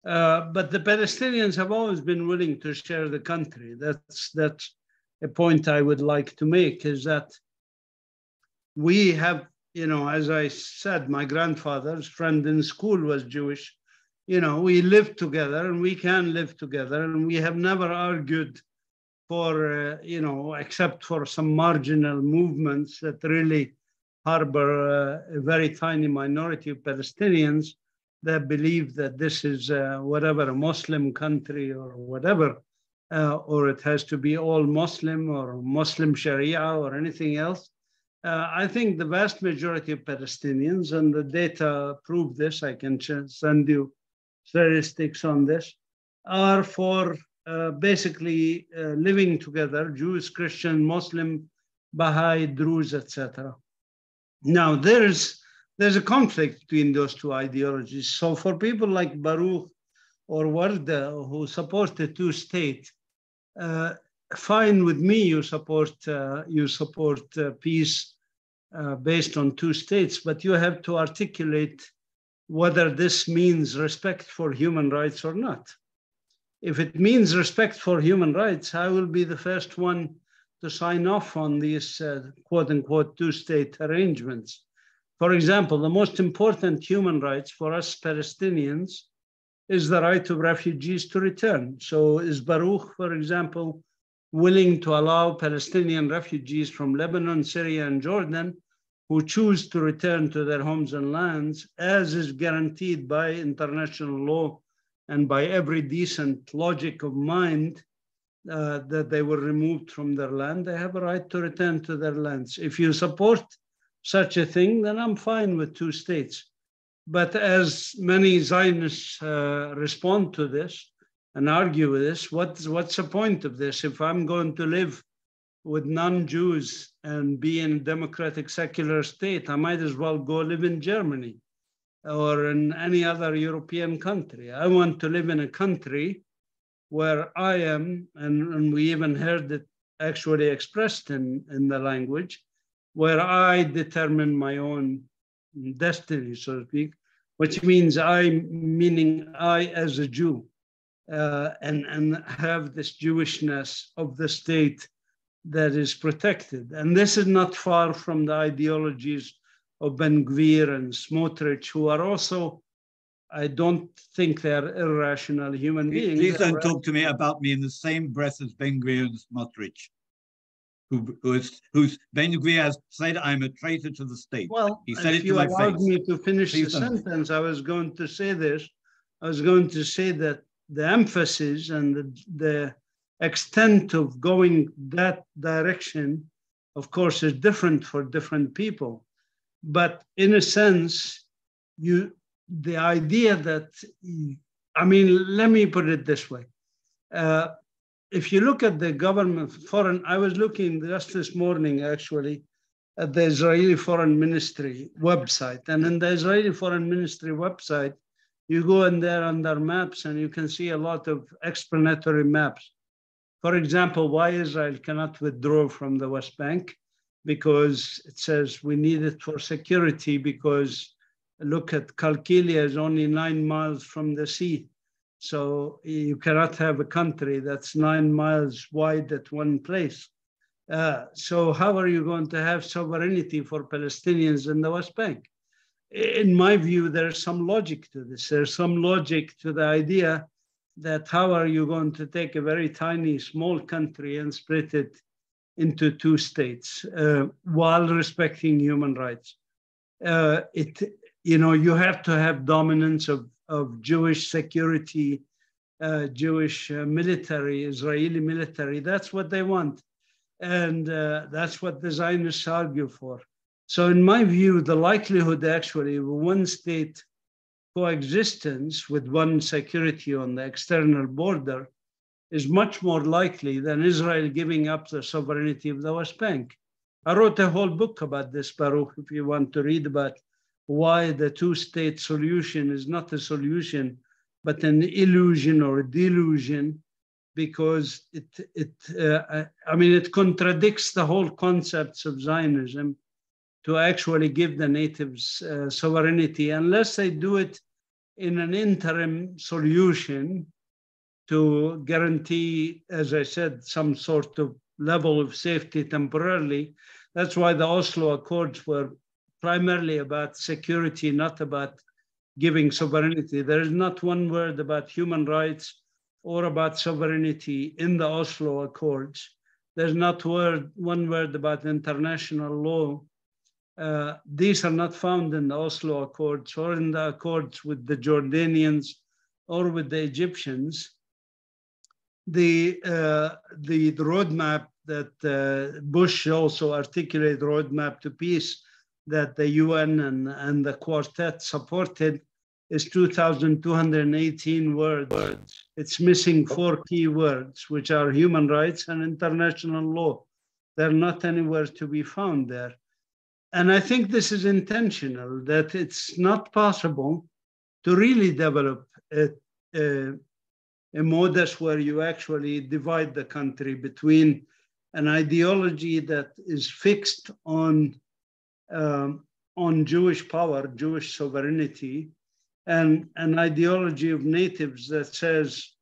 But the Palestinians have always been willing to share the country. That's a point I would like to make, is that we have, as I said, my grandfather's friend in school was Jewish. We live together and we can live together, and we have never argued for, except for some marginal movements that really harbor a very tiny minority of Palestinians that believe that this is whatever, a Muslim country or whatever, or it has to be all Muslim or Muslim Sharia or anything else. I think the vast majority of Palestinians, and the data prove this, I can send you statistics on this, are for basically living together, Jews, Christian, Muslim, Baha'i, Druze, etc. Now, there's a conflict between those two ideologies. So for people like Baruch or Warda, who support the two-state, fine with me, you support peace based on two states, but you have to articulate whether this means respect for human rights or not. If it means respect for human rights, I will be the first one to sign off on these quote unquote two-state arrangements. For example, the most important human rights for us Palestinians is the right of refugees to return. So is Baruch, for example, willing to allow Palestinian refugees from Lebanon, Syria, and Jordan who choose to return to their homes and lands, as is guaranteed by international law and by every decent logic of mind, that they were removed from their land. They have a right to return to their lands. If you support such a thing, then I'm fine with two states. But as many Zionists respond to this and argue with this, what's the point of this? If I'm going to live with non-Jews and be in a democratic secular state, I might as well go live in Germany or in any other European country. I want to live in a country where I am, and we even heard it actually expressed in the language, where I determine my own destiny, so to speak, which means meaning I as a Jew, and have this Jewishness of the state that is protected. And this is not far from the ideologies of Ben Gvir and Smotrich, who are also, I don't think they're irrational human beings. Please don't talk to me about me in the same breath as Ben Gvir and Smotrich, who's Ben Gvir has said I'm a traitor to the state. Well, he said if it to you my allowed face. me to finish the sentence, I was going to say this. I was going to say that the emphasis and the extent of going that direction, of course, is different for different people. But in a sense, the idea that, I mean, let me put it this way. If you look at the government I was looking just this morning, actually, at the Israeli Foreign Ministry website. And in the Israeli Foreign Ministry website, you go in there under maps and you can see a lot of explanatory maps. For example, why Israel cannot withdraw from the West Bank, because it says we need it for security, because look at Kalkilia is only 9 miles from the sea. So you cannot have a country that's 9 miles wide at one place. So how are you going to have sovereignty for Palestinians in the West Bank? In my view, there's some logic to this. There's some logic to the idea that how are you going to take a very tiny, small country and split it into two states while respecting human rights? You have to have dominance of Jewish security, Jewish military, Israeli military. That's what they want. And that's what the Zionists argue for. So in my view, the likelihood actually of one state coexistence with one security on the external border is much more likely than Israel giving up the sovereignty of the West Bank. I wrote a whole book about this, Baruch, if you want to read about why the two-state solution is not a solution, but an illusion or a delusion, because it contradicts the whole concepts of Zionism to actually give the natives sovereignty, unless they do it in an interim solution to guarantee, as I said, some sort of level of safety temporarily. That's why the Oslo Accords were primarily about security, not about giving sovereignty. There is not one word about human rights or about sovereignty in the Oslo Accords. There's not one word about international law. These are not found in the Oslo Accords or in the Accords with the Jordanians or with the Egyptians. The roadmap that Bush also articulated, roadmap to peace, that the UN and the Quartet supported, is 2,218 words. It's missing 4 key words, which are human rights and international law. They're not anywhere to be found there. And I think this is intentional, that it's not possible to really develop a modus where you actually divide the country between an ideology that is fixed on Jewish power, Jewish sovereignty, and an ideology of natives that says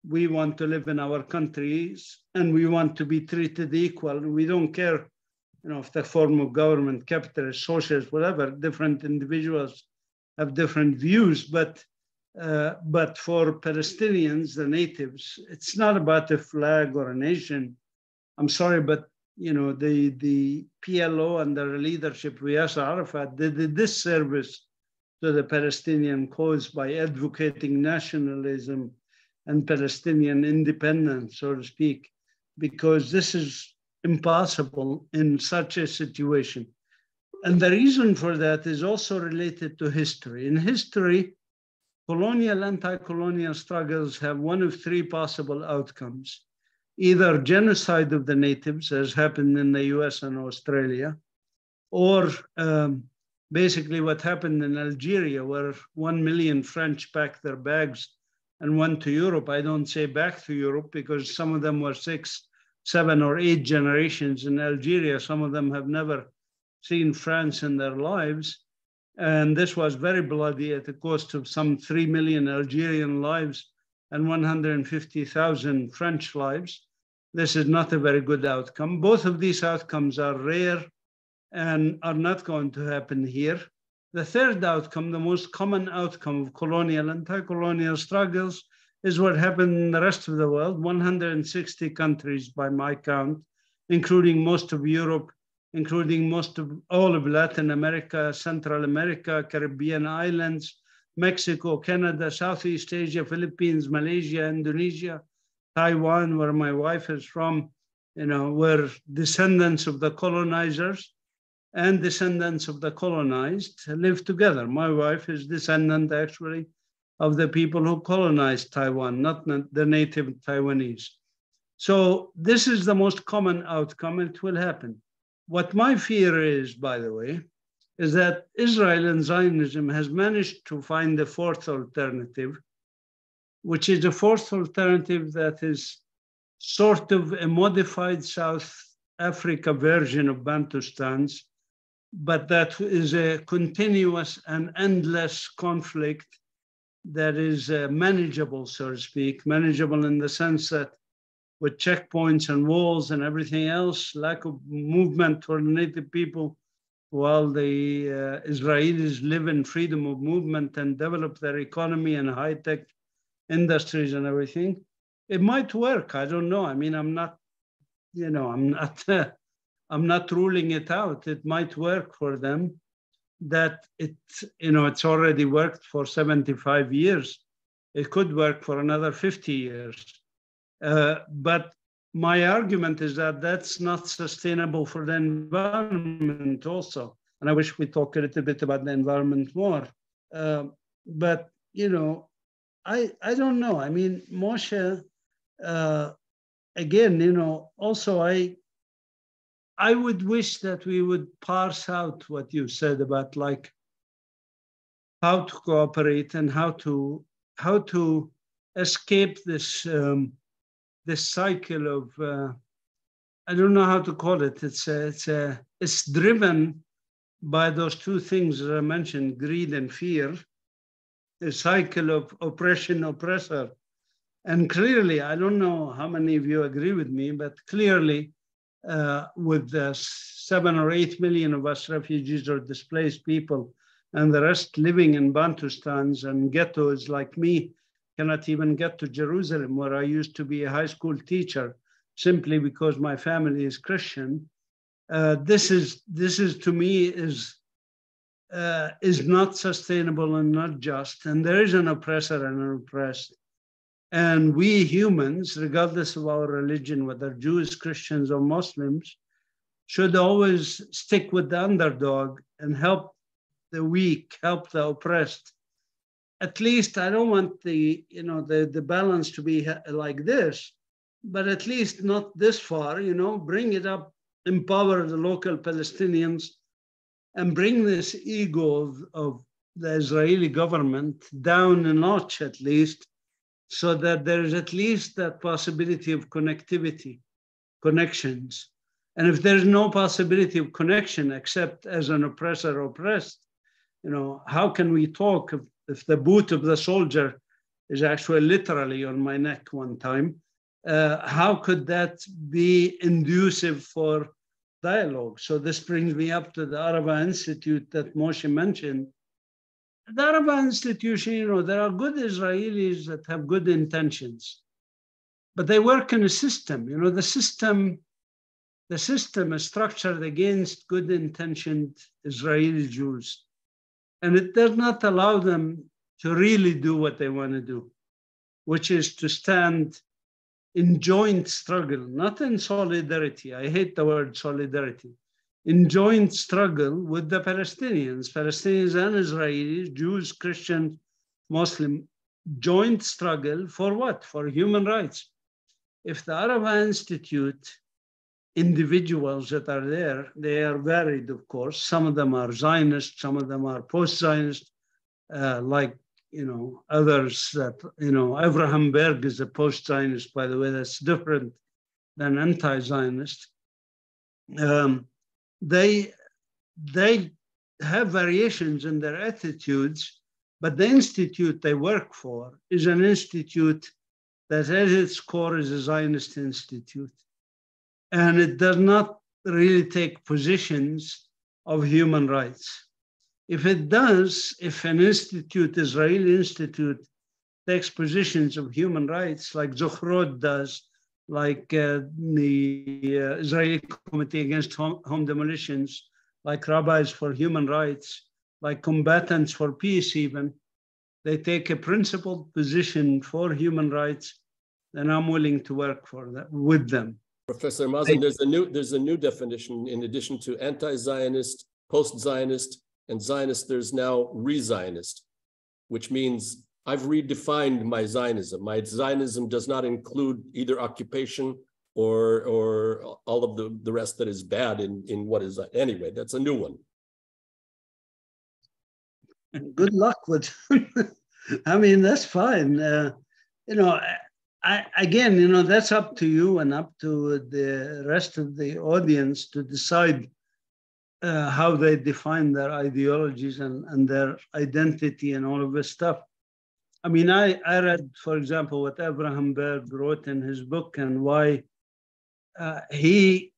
we want to live in our countries and we want to be treated equal. We don't care, if the form of government, capitalist, socialist, whatever. Different individuals have different views, but for Palestinians, the natives, it's not about a flag or a nation. I'm sorry, but the PLO under the leadership of Yasser Arafat did a disservice to the Palestinian cause by advocating nationalism and Palestinian independence, so to speak, because this is impossible in such a situation. And the reason for that is also related to history. In history, colonial, anti-colonial struggles have one of three possible outcomes. Either genocide of the natives, as happened in the US and Australia, or basically what happened in Algeria, where 1 million French packed their bags and went to Europe. I don't say back to Europe because some of them were 6, 7, or 8 generations in Algeria. Some of them have never seen France in their lives. And this was very bloody at the cost of some 3 million Algerian lives and 150,000 French lives. This is not a very good outcome. Both of these outcomes are rare and are not going to happen here. The third outcome, the most common outcome of colonial, anti-colonial struggles, is what happened in the rest of the world, 160 countries by my count, including most of Europe, including all of Latin America, Central America, Caribbean islands, Mexico, Canada, Southeast Asia, Philippines, Malaysia, Indonesia, Taiwan, where my wife is from, were descendants of the colonizers and descendants of the colonized live together. My wife is descendant actually of the people who colonized Taiwan, not the native Taiwanese. So this is the most common outcome. It will happen. What my fear is, by the way, is that Israel and Zionism has managed to find a fourth alternative, which is a fourth alternative that is sort of a modified South Africa version of Bantustans, but that is a continuous and endless conflict that is manageable, so to speak, manageable in the sense that with checkpoints and walls and everything else, lack of movement for the native people, while the Israelis live in freedom of movement and develop their economy and high-tech industries and everything, it might work. I don't know. I mean, I'm not ruling it out. It might work for them. That it's already worked for 75 years. It could work for another 50 years. But my argument is that that's not sustainable for the environment also. And I wish we talk a little bit about the environment more. But, I don't know. I mean, Moshe, again, also I would wish that we would parse out what you said about like how to cooperate and how to escape this this cycle of I don't know how to call it. It's driven by those two things that I mentioned, greed and fear, a cycle of oppression, oppressor. And clearly, I don't know how many of you agree with me, but clearly, with the 7 or 8 million of us refugees or displaced people, and the rest living in Bantustans and ghettos like me, cannot even get to Jerusalem, where I used to be a high school teacher, simply because my family is Christian. This is to me is not sustainable and not just. And there is an oppressor and an oppressed. And we humans, regardless of our religion, whether Jews, Christians, or Muslims, should always stick with the underdog and help the weak, help the oppressed. At least I don't want the balance to be like this, but at least not this far, bring it up, empower the local Palestinians, and bring this ego of the Israeli government down a notch at least, so that there is at least that possibility of connectivity, connections. And if there's no possibility of connection except as an oppressor oppressed, how can we talk if the boot of the soldier is actually literally on my neck one time? How could that be inducive for dialogue? So this brings me up to the Arava Institute that Moshe mentioned. The Arava institution, there are good Israelis that have good intentions, but they work in a system. The system the system is structured against good-intentioned Israeli Jews, and it does not allow them to really do what they want to do, which is to stand in joint struggle, not in solidarity. I hate the word solidarity. In joint struggle with the Palestinians and Israelis, Jews, Christians, Muslim, joint struggle for what? For human rights. If the Arava Institute individuals that are there, they are varied, of course. Some of them are Zionist, some of them are post-Zionist, like, others that, Abraham Berg is a post-Zionist, by the way, that's different than anti-Zionist. They have variations in their attitudes, but the institute they work for is an institute that at its core is a Zionist institute. And it does not really take positions of human rights. If it does, if an institute, Israeli institute, takes positions of human rights like Zochrot does, like the Israeli Committee Against Home Demolitions, like Rabbis for Human Rights, like Combatants for Peace even, they take a principled position for human rights, then I'm willing to work for that with them. Professor Mazin, there's a new definition in addition to anti-Zionist, post-Zionist, and Zionist. There's now re-Zionist, which means I've redefined my Zionism. My Zionism does not include either occupation or all of the rest that is bad in what is anyway. That's a new one. Good luck with. I mean, that's fine. Again, that's up to you and up to the rest of the audience to decide how they define their ideologies and their identity and all of this stuff. I mean, I read, for example, what Abraham Berg wrote in his book and why he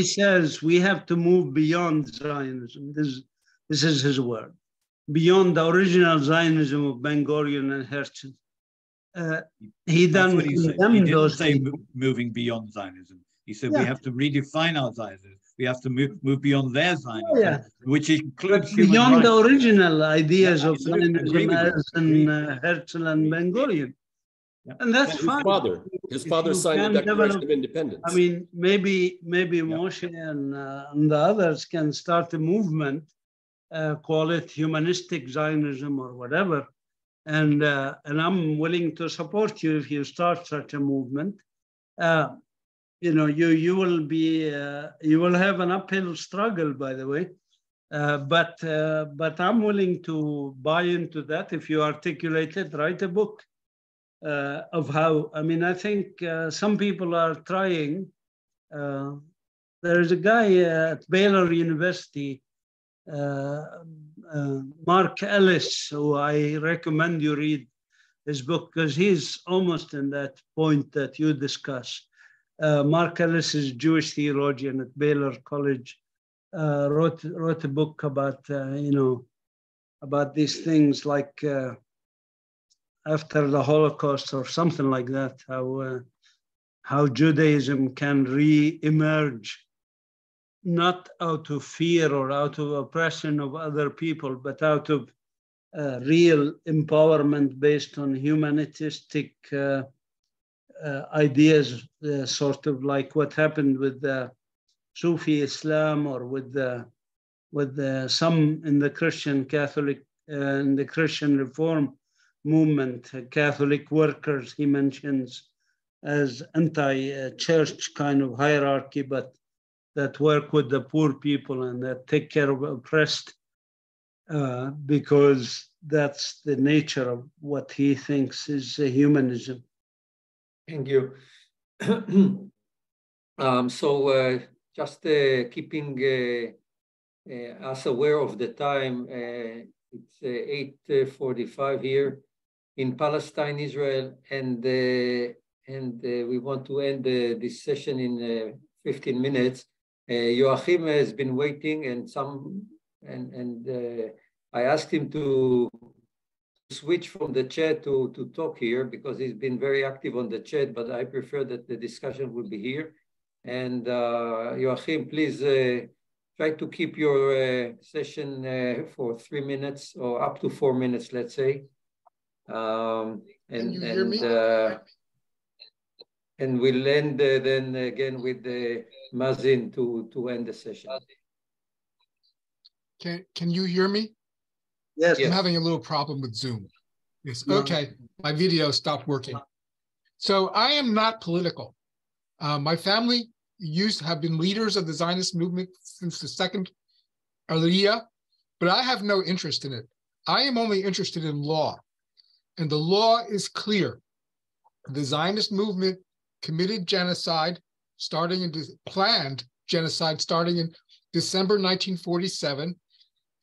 says we have to move beyond Zionism. This is his word. Beyond the original Zionism of Ben Gurion and Herzl. He didn't say moving beyond Zionism. He said we have to redefine our Zionism. We have to move beyond their Zionism, which includes human beyond rights. the original ideas of Zionism as in Herzl and Ben Gurion. And that's fine. His father signed the Declaration of Independence. I mean, maybe Moshe and the others can start a movement, call it humanistic Zionism or whatever. And I'm willing to support you if you start such a movement. You will have an uphill struggle, by the way. But I'm willing to buy into that if you articulate it. Write a book of how. I mean, I think some people are trying. There is a guy at Baylor University, Mark Ellis, who I recommend you read his book because he's almost in that point that you discuss. Mark Ellis is a Jewish theologian at Baylor College, wrote a book about, about these things like after the Holocaust or something like that, how Judaism can re-emerge, not out of fear or out of oppression of other people, but out of real empowerment based on humanistic ideas, sort of like what happened with the Sufi Islam or with some in the Christian Catholic in the Christian Reform movement, Catholic workers he mentions as anti-church kind of hierarchy, but that work with the poor people and that take care of oppressed, because that's the nature of what he thinks is humanism. Thank you. Just keeping us aware of the time, it's 8:45 here in Palestine, Israel, and we want to end this session in 15 minutes. Joachim has been waiting, and I asked him to switch from the chat to talk here because he's been very active on the chat, but I prefer that the discussion will be here. And Joachim, please try to keep your session for 3 minutes or up to 4 minutes, let's say. And we'll end then again with Mazin to end the session. Can you hear me? Yes. I'm having a little problem with Zoom. Yes. Okay. My video stopped working. So I am not political. My family have been leaders of the Zionist movement since the second Aliyah, but I have no interest in it. I am only interested in law. And the law is clear. The Zionist movement committed genocide planned genocide starting in December 1947,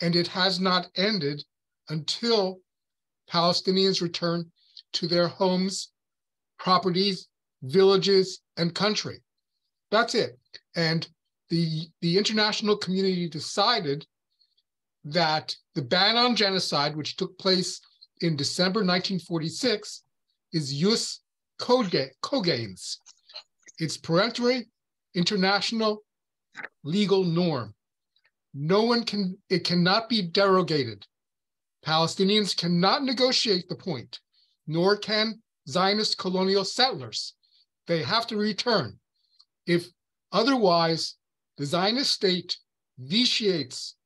and it has not ended until Palestinians return to their homes, properties, villages, and country. That's it. And the international community decided that the ban on genocide, which took place in December 1946, is jus cogens. It's peremptory international legal norm. It cannot be derogated. Palestinians cannot negotiate the point, nor can Zionist colonial settlers. They have to return. If otherwise, the Zionist state vitiates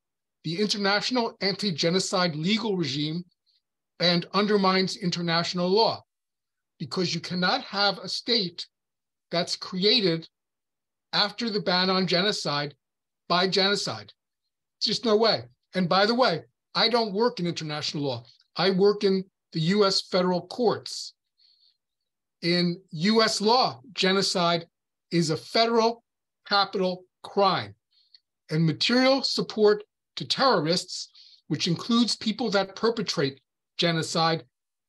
the international anti-genocide legal regime and undermines international law, because you cannot have a state that's created after the ban on genocide by genocide. It's just no way. And by the way, I don't work in international law. I work in the US federal courts. In US law, genocide is a federal capital crime, and material support to terrorists, which includes people that perpetrate genocide,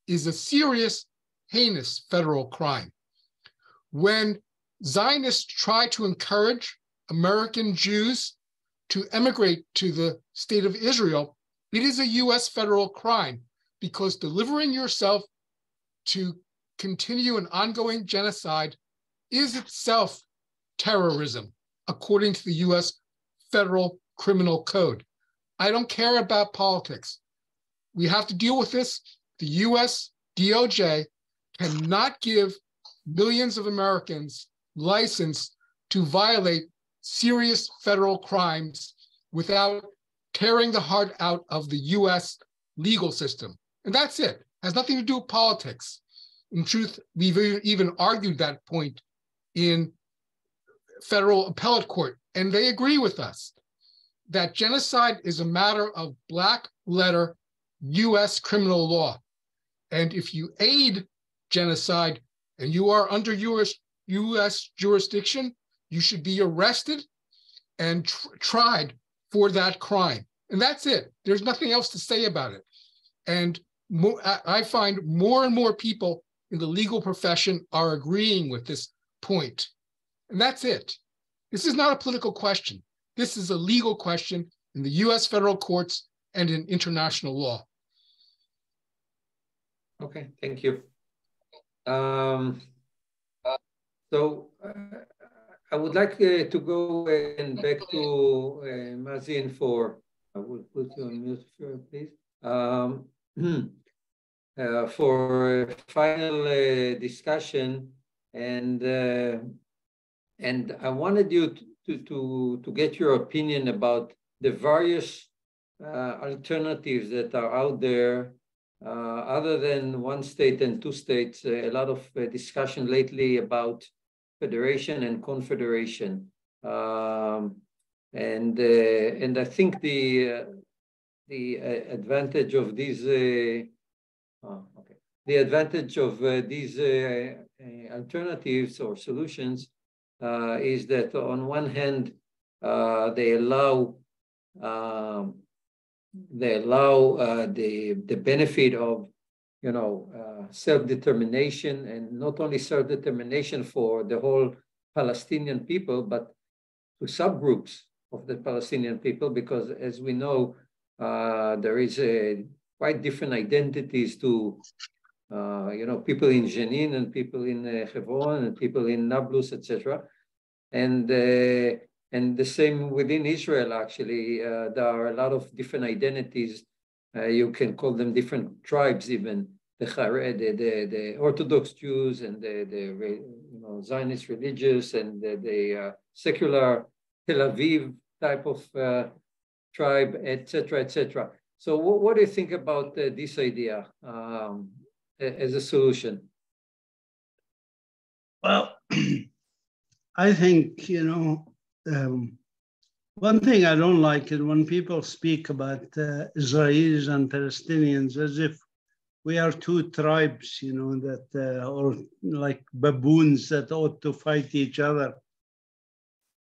is a serious, heinous federal crime. When Zionists try to encourage American Jews to emigrate to the state of Israel, it is a US federal crime, because delivering yourself to continue an ongoing genocide is itself terrorism, according to the US Federal Criminal Code. I don't care about politics. We have to deal with this. The US DOJ cannot give millions of Americans license to violate serious federal crimes without tearing the heart out of the US legal system. And that's it. It has nothing to do with politics. In truth, we've even argued that point in federal appellate court, and they agree with us that genocide is a matter of black letter US criminal law. And if you aid genocide and you are under US jurisdiction, you should be arrested and tried for that crime. And that's it. There's nothing else to say about it. And I find more and more people in the legal profession are agreeing with this point. And that's it. This is not a political question. This is a legal question in the US federal courts and in international law. Okay, thank you. I would like to go back to Mazin for, I will put you on mute, please. For final discussion, and I wanted you to get your opinion about the various alternatives that are out there, other than one state and two states. A lot of discussion lately about federation and confederation, and I think the advantage of these these alternatives or solutions is that on one hand they allow the benefit of self-determination, and not only self-determination for the whole Palestinian people, but to subgroups of the Palestinian people, because as we know, there is quite different identities to, people in Jenin and people in Hebron and people in Nablus, etc. And the same within Israel, actually. There are a lot of different identities. You can call them different tribes, even the Orthodox Jews and the Zionist religious and the secular Tel Aviv type of tribe, etc., etc. So what do you think about this idea as a solution? Well, I think, one thing I don't like is when people speak about Israelis and Palestinians as if we are two tribes, that or like baboons that ought to fight each other.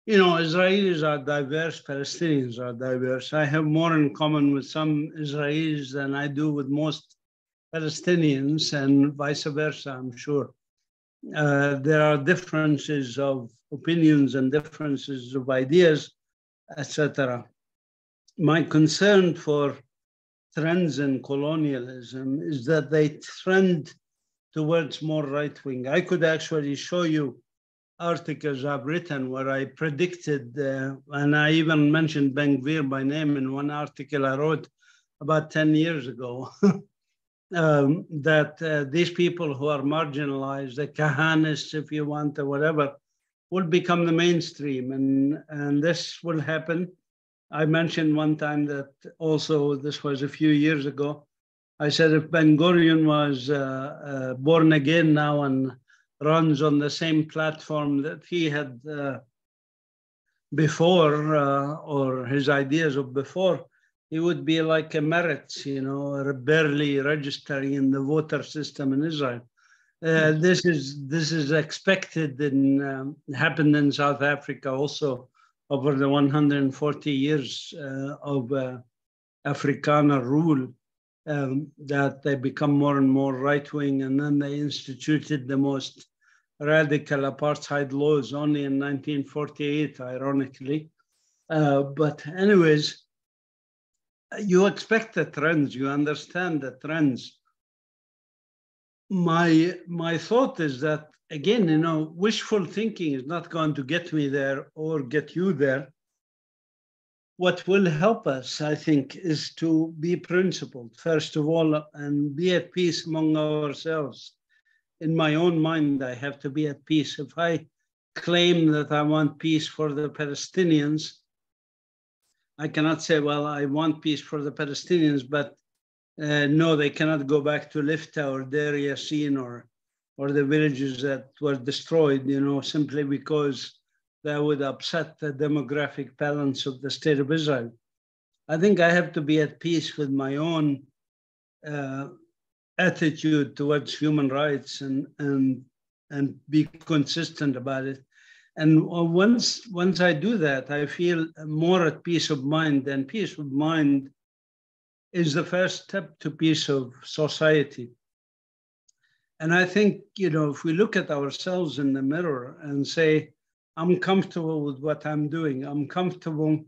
Israelis are diverse, Palestinians are diverse. I have more in common with some Israelis than I do with most Palestinians, and vice versa, I'm sure. There are differences of opinions and differences of ideas, etc. My concern for trends in colonialism is that they trend towards more right-wing. I could actually show you articles I've written where I predicted, and I even mentioned Ben-Gvir by name in one article I wrote about 10 years ago, that these people who are marginalized, the Kahanists, if you want, or whatever, will become the mainstream, and this will happen. I mentioned one time that also, this was a few years ago, I said if Ben-Gurion was born again now and runs on the same platform that he had before, or his ideas of before, he would be like a Meretz, barely registering in the voter system in Israel. This is expected and happened in South Africa also over the 140 years of Afrikaner rule, that they become more and more right-wing, and then they instituted the most radical apartheid laws only in 1948, ironically. But anyways, you expect the trends, you understand the trends. My thought is that, again, wishful thinking is not going to get me there or get you there. What will help us, I think, is to be principled, first of all, and be at peace among ourselves. In my own mind, I have to be at peace. If I claim that I want peace for the Palestinians, I cannot say, well, I want peace for the Palestinians, but no, they cannot go back to Lifta or Deir Yassin or the villages that were destroyed, simply because that would upset the demographic balance of the state of Israel. I think I have to be at peace with my own attitude towards human rights and be consistent about it. And once I do that, I feel more at peace of mind, and peace of mind is the first step to peace of society. And I think, if we look at ourselves in the mirror and say, I'm comfortable with what I'm doing, I'm comfortable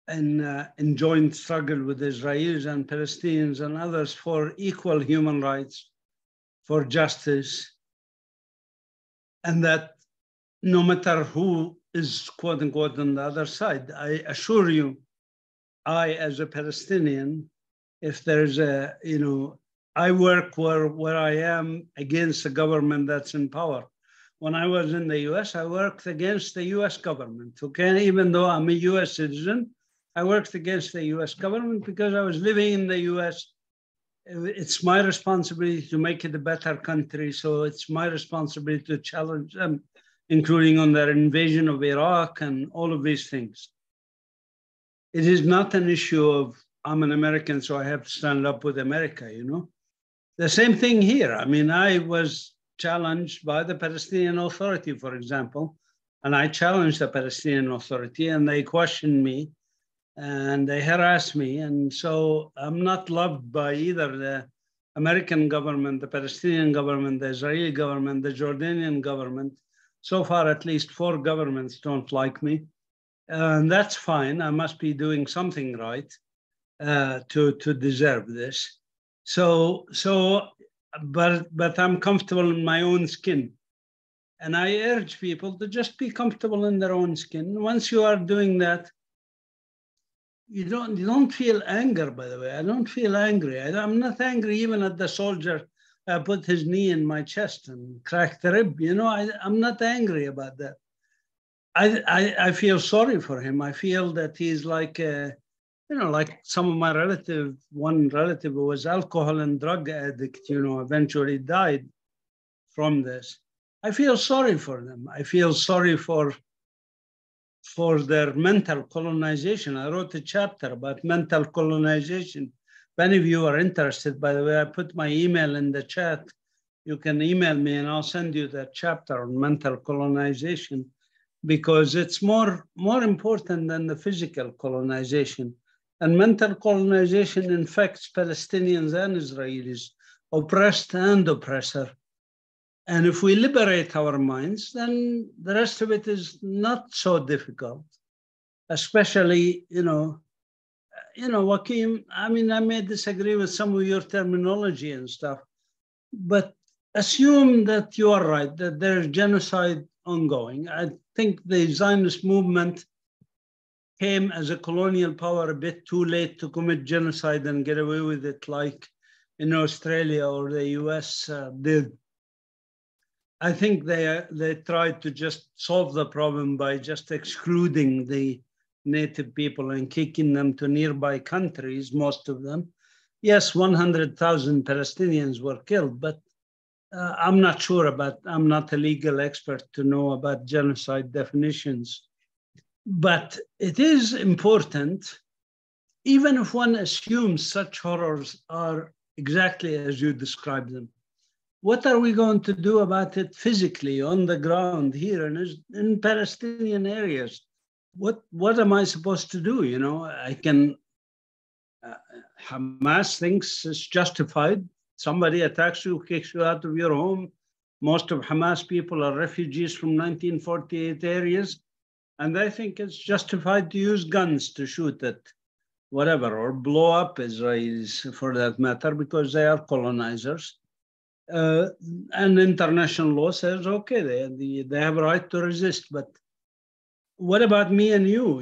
in joint struggle with Israelis and Palestinians and others for equal human rights, for justice, and that no matter who is, quote unquote, on the other side, I assure you, I, as a Palestinian, if there's I work where I am against the government that's in power. When I was in the US, I worked against the US government, okay? Even though I'm a US citizen, I worked against the US government because I was living in the US. It's my responsibility to make it a better country. So it's my responsibility to challenge them, including on their invasion of Iraq and all of these things. It is not an issue of I'm an American, so I have to stand up with America, The same thing here. I mean, I was challenged by the Palestinian Authority, for example, and I challenged the Palestinian Authority, and they questioned me and they harassed me. And so I'm not loved by either the American government, the Palestinian government, the Israeli government, the Jordanian government. So far, at least 4 governments don't like me. And that's fine. I must be doing something right to deserve this. But I'm comfortable in my own skin. And I urge people to just be comfortable in their own skin. Once you are doing that, you don't feel anger, by the way. I don't feel angry. I'm not angry even at the soldier put his knee in my chest and cracked the rib. You know, I'm not angry about that. I feel sorry for him. I feel that he's like, like some of my one relative who was alcohol and drug addict, eventually died from this. I feel sorry for them. I feel sorry for their mental colonization. I wrote a chapter about mental colonization. If any of you are interested, by the way, I put my email in the chat. You can email me and I'll send you that chapter on mental colonization, because it's more important than the physical colonization. And mental colonization infects Palestinians and Israelis, oppressed and oppressor. And if we liberate our minds, then the rest of it is not so difficult. Especially, Joaquin, I mean, I may disagree with some of your terminology and stuff, but assume that you are right, that there's genocide ongoing. I think the Zionist movement came as a colonial power a bit too late to commit genocide and get away with it like in Australia or the US did. I think they tried to just solve the problem by just excluding the native people and kicking them to nearby countries, most of them. Yes, 100,000 Palestinians were killed, but I'm not a legal expert to know about genocide definitions. But it is important, even if one assumes such horrors are exactly as you describe them. What are we going to do about it physically on the ground here in Palestinian areas? What am I supposed to do? Hamas thinks it's justified. Somebody attacks you, kicks you out of your home. Most of Hamas people are refugees from 1948 areas, and they think it's justified to use guns to shoot at whatever, or blow up Israelis for that matter, because they are colonizers. And international law says, okay, they have a right to resist, but what about me and you?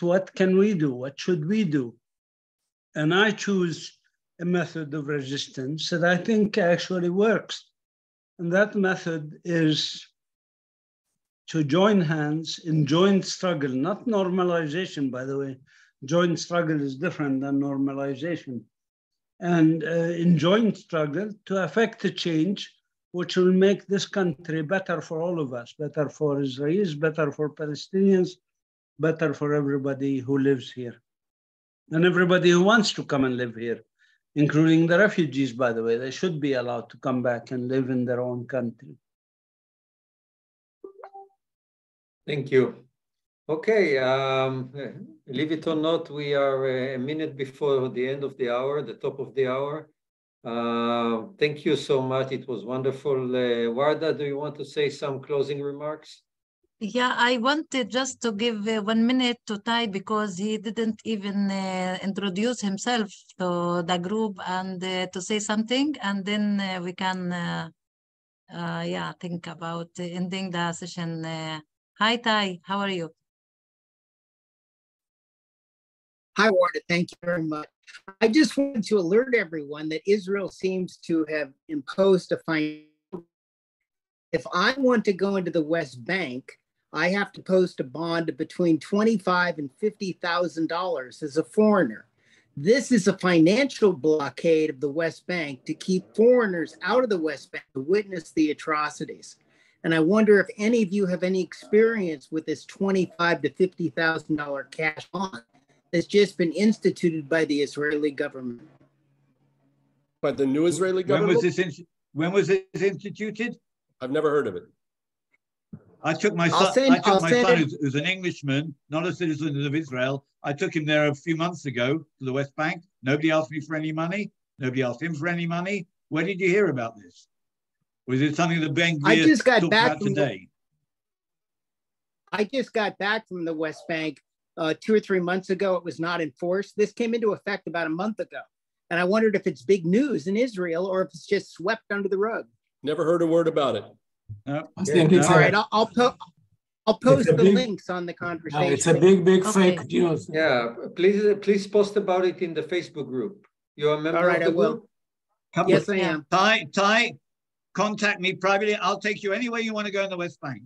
What can we do? What should we do? And I choose a method of resistance that I think actually works. And that method is to join hands in joint struggle, not normalization, by the way. Joint struggle is different than normalization. And in joint struggle to affect a change which will make this country better for all of us, better for Israelis, better for Palestinians, better for everybody who lives here. And everybody who wants to come and live here, including the refugees, by the way. They should be allowed to come back and live in their own country. Thank you. Okay, believe it or not, we are a minute before the end of the hour, the top of the hour. Thank you so much. It was wonderful. Warda, do you want to say some closing remarks? Yeah, I wanted just to give 1 minute to Ty, because he didn't even introduce himself to the group and to say something, and then we can think about ending the session. Hi, Ty, how are you? Hi, Warda. Thank you very much. I just wanted to alert everyone that Israel seems to have imposed a fine. If I want to go into the West Bank, I have to post a bond of between $25,000 and $50,000 as a foreigner. This is a financial blockade of the West Bank to keep foreigners out of the West Bank to witness the atrocities. And I wonder if any of you have any experience with this $25,000 to $50,000 cash bond that's just been instituted by the Israeli government. By the new Israeli government? When was this instituted? I've never heard of it. I took my son, who's an Englishman, not a citizen of Israel. I took him there a few months ago to the West Bank. Nobody asked me for any money. Nobody asked him for any money. Where did you hear about this? Was it something that Ben Gvir talked about today? I just got back from the West Bank 2 or 3 months ago. It was not enforced. This came into effect about a month ago. And I wondered if it's big news in Israel or if it's just swept under the rug. Never heard a word about it. No. I think it's all right. I'll post the links on the conversation. It's a big fake news. Yeah, please post about it in the Facebook group. You're a member All right, of the I will. group? Yes, I am. Ty, contact me privately. I'll take you anywhere you want to go in the West Bank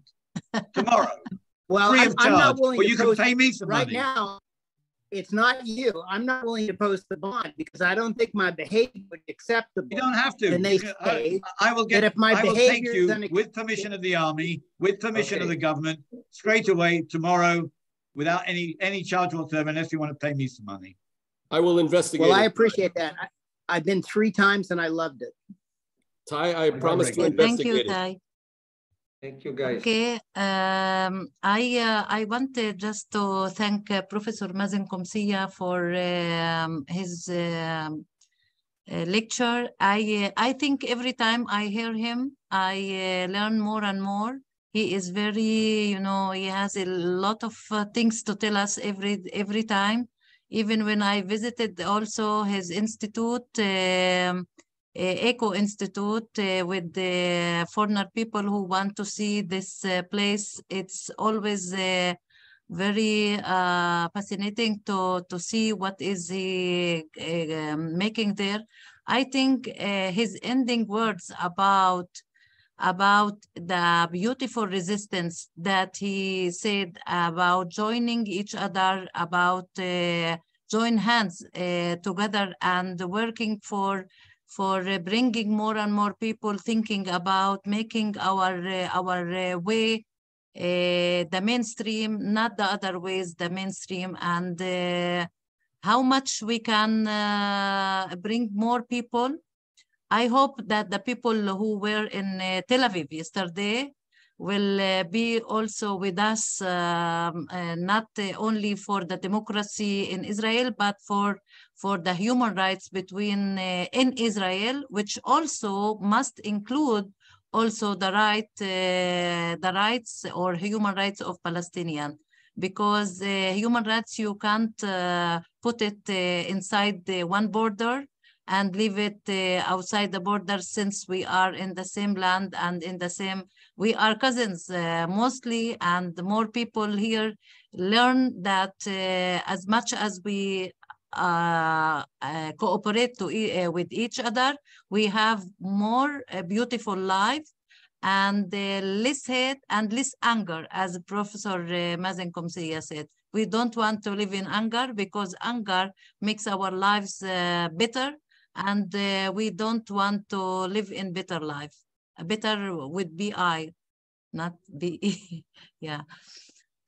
tomorrow. Well, free of charge. I'm not willing or to you post can pay me some right money. now. It's not you. I'm not willing to post the bond because I don't think my behavior would be acceptable. You don't have to. And they say I will get. that if my I will take behavior you is with permission of the army, with permission of the government, straight away tomorrow, without any charge whatsoever, unless you want to pay me some money. I will investigate. Well, I appreciate that. I've been 3 times and I loved it. Ty, I promise to investigate Thank you, Ty. Thank you, guys. Okay, I wanted just to thank Professor Mazin Qumsiyeh for his lecture. I think every time I hear him, I learn more and more. He is very, he has a lot of things to tell us every time. Even when I visited also his institute, Eco Institute, with the foreigner people who want to see this place, it's always very fascinating to see what is he making there. I think his ending words about the beautiful resistance that he said about joining each other, about join hands together and working for bringing more and more people thinking about making our way the mainstream, not the other ways, the mainstream, and how much we can bring more people. I hope that the people who were in Tel Aviv yesterday will be also with us, not only for the democracy in Israel, but for the human rights in Israel, which also must include also the rights or human rights of Palestinian, because human rights, you can't put it inside one border and leave it outside the border, since we are in the same land and we are cousins mostly, and more people here learn that as much as we cooperate with each other, we have more beautiful life and less hate and less anger, as Professor Mazin Qumsiyeh said. We don't want to live in anger, because anger makes our lives bitter, and we don't want to live in bitter life. Bitter with B-I, not B-E. Yeah.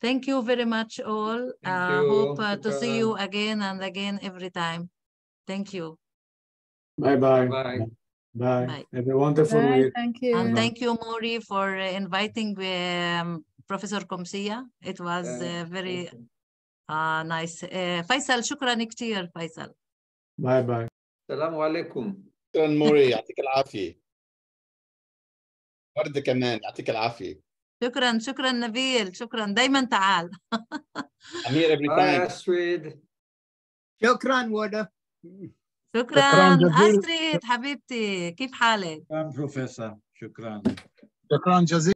Thank you very much all. Hope to see you again and again every time. Thank you. Bye-bye. Bye. Bye. Have a wonderful week. Thank you. And thank you, Mori, for inviting Professor Qumsiyeh. It was very nice. Faisal, شكرا كتير Faisal. Bye-bye. السلام عليكم. شكرا موري، يعطيك العافية. وردة كمان، يعطيك العافية. شكرا نبيل، شكرا، دايما تعال. I'm here every time. Bye, Astrid. شكرا وردة. شكرا أستريد حبيبتي، كيف حالك؟ شكرا بروفيسور، شكرا. شكرا جزيلا.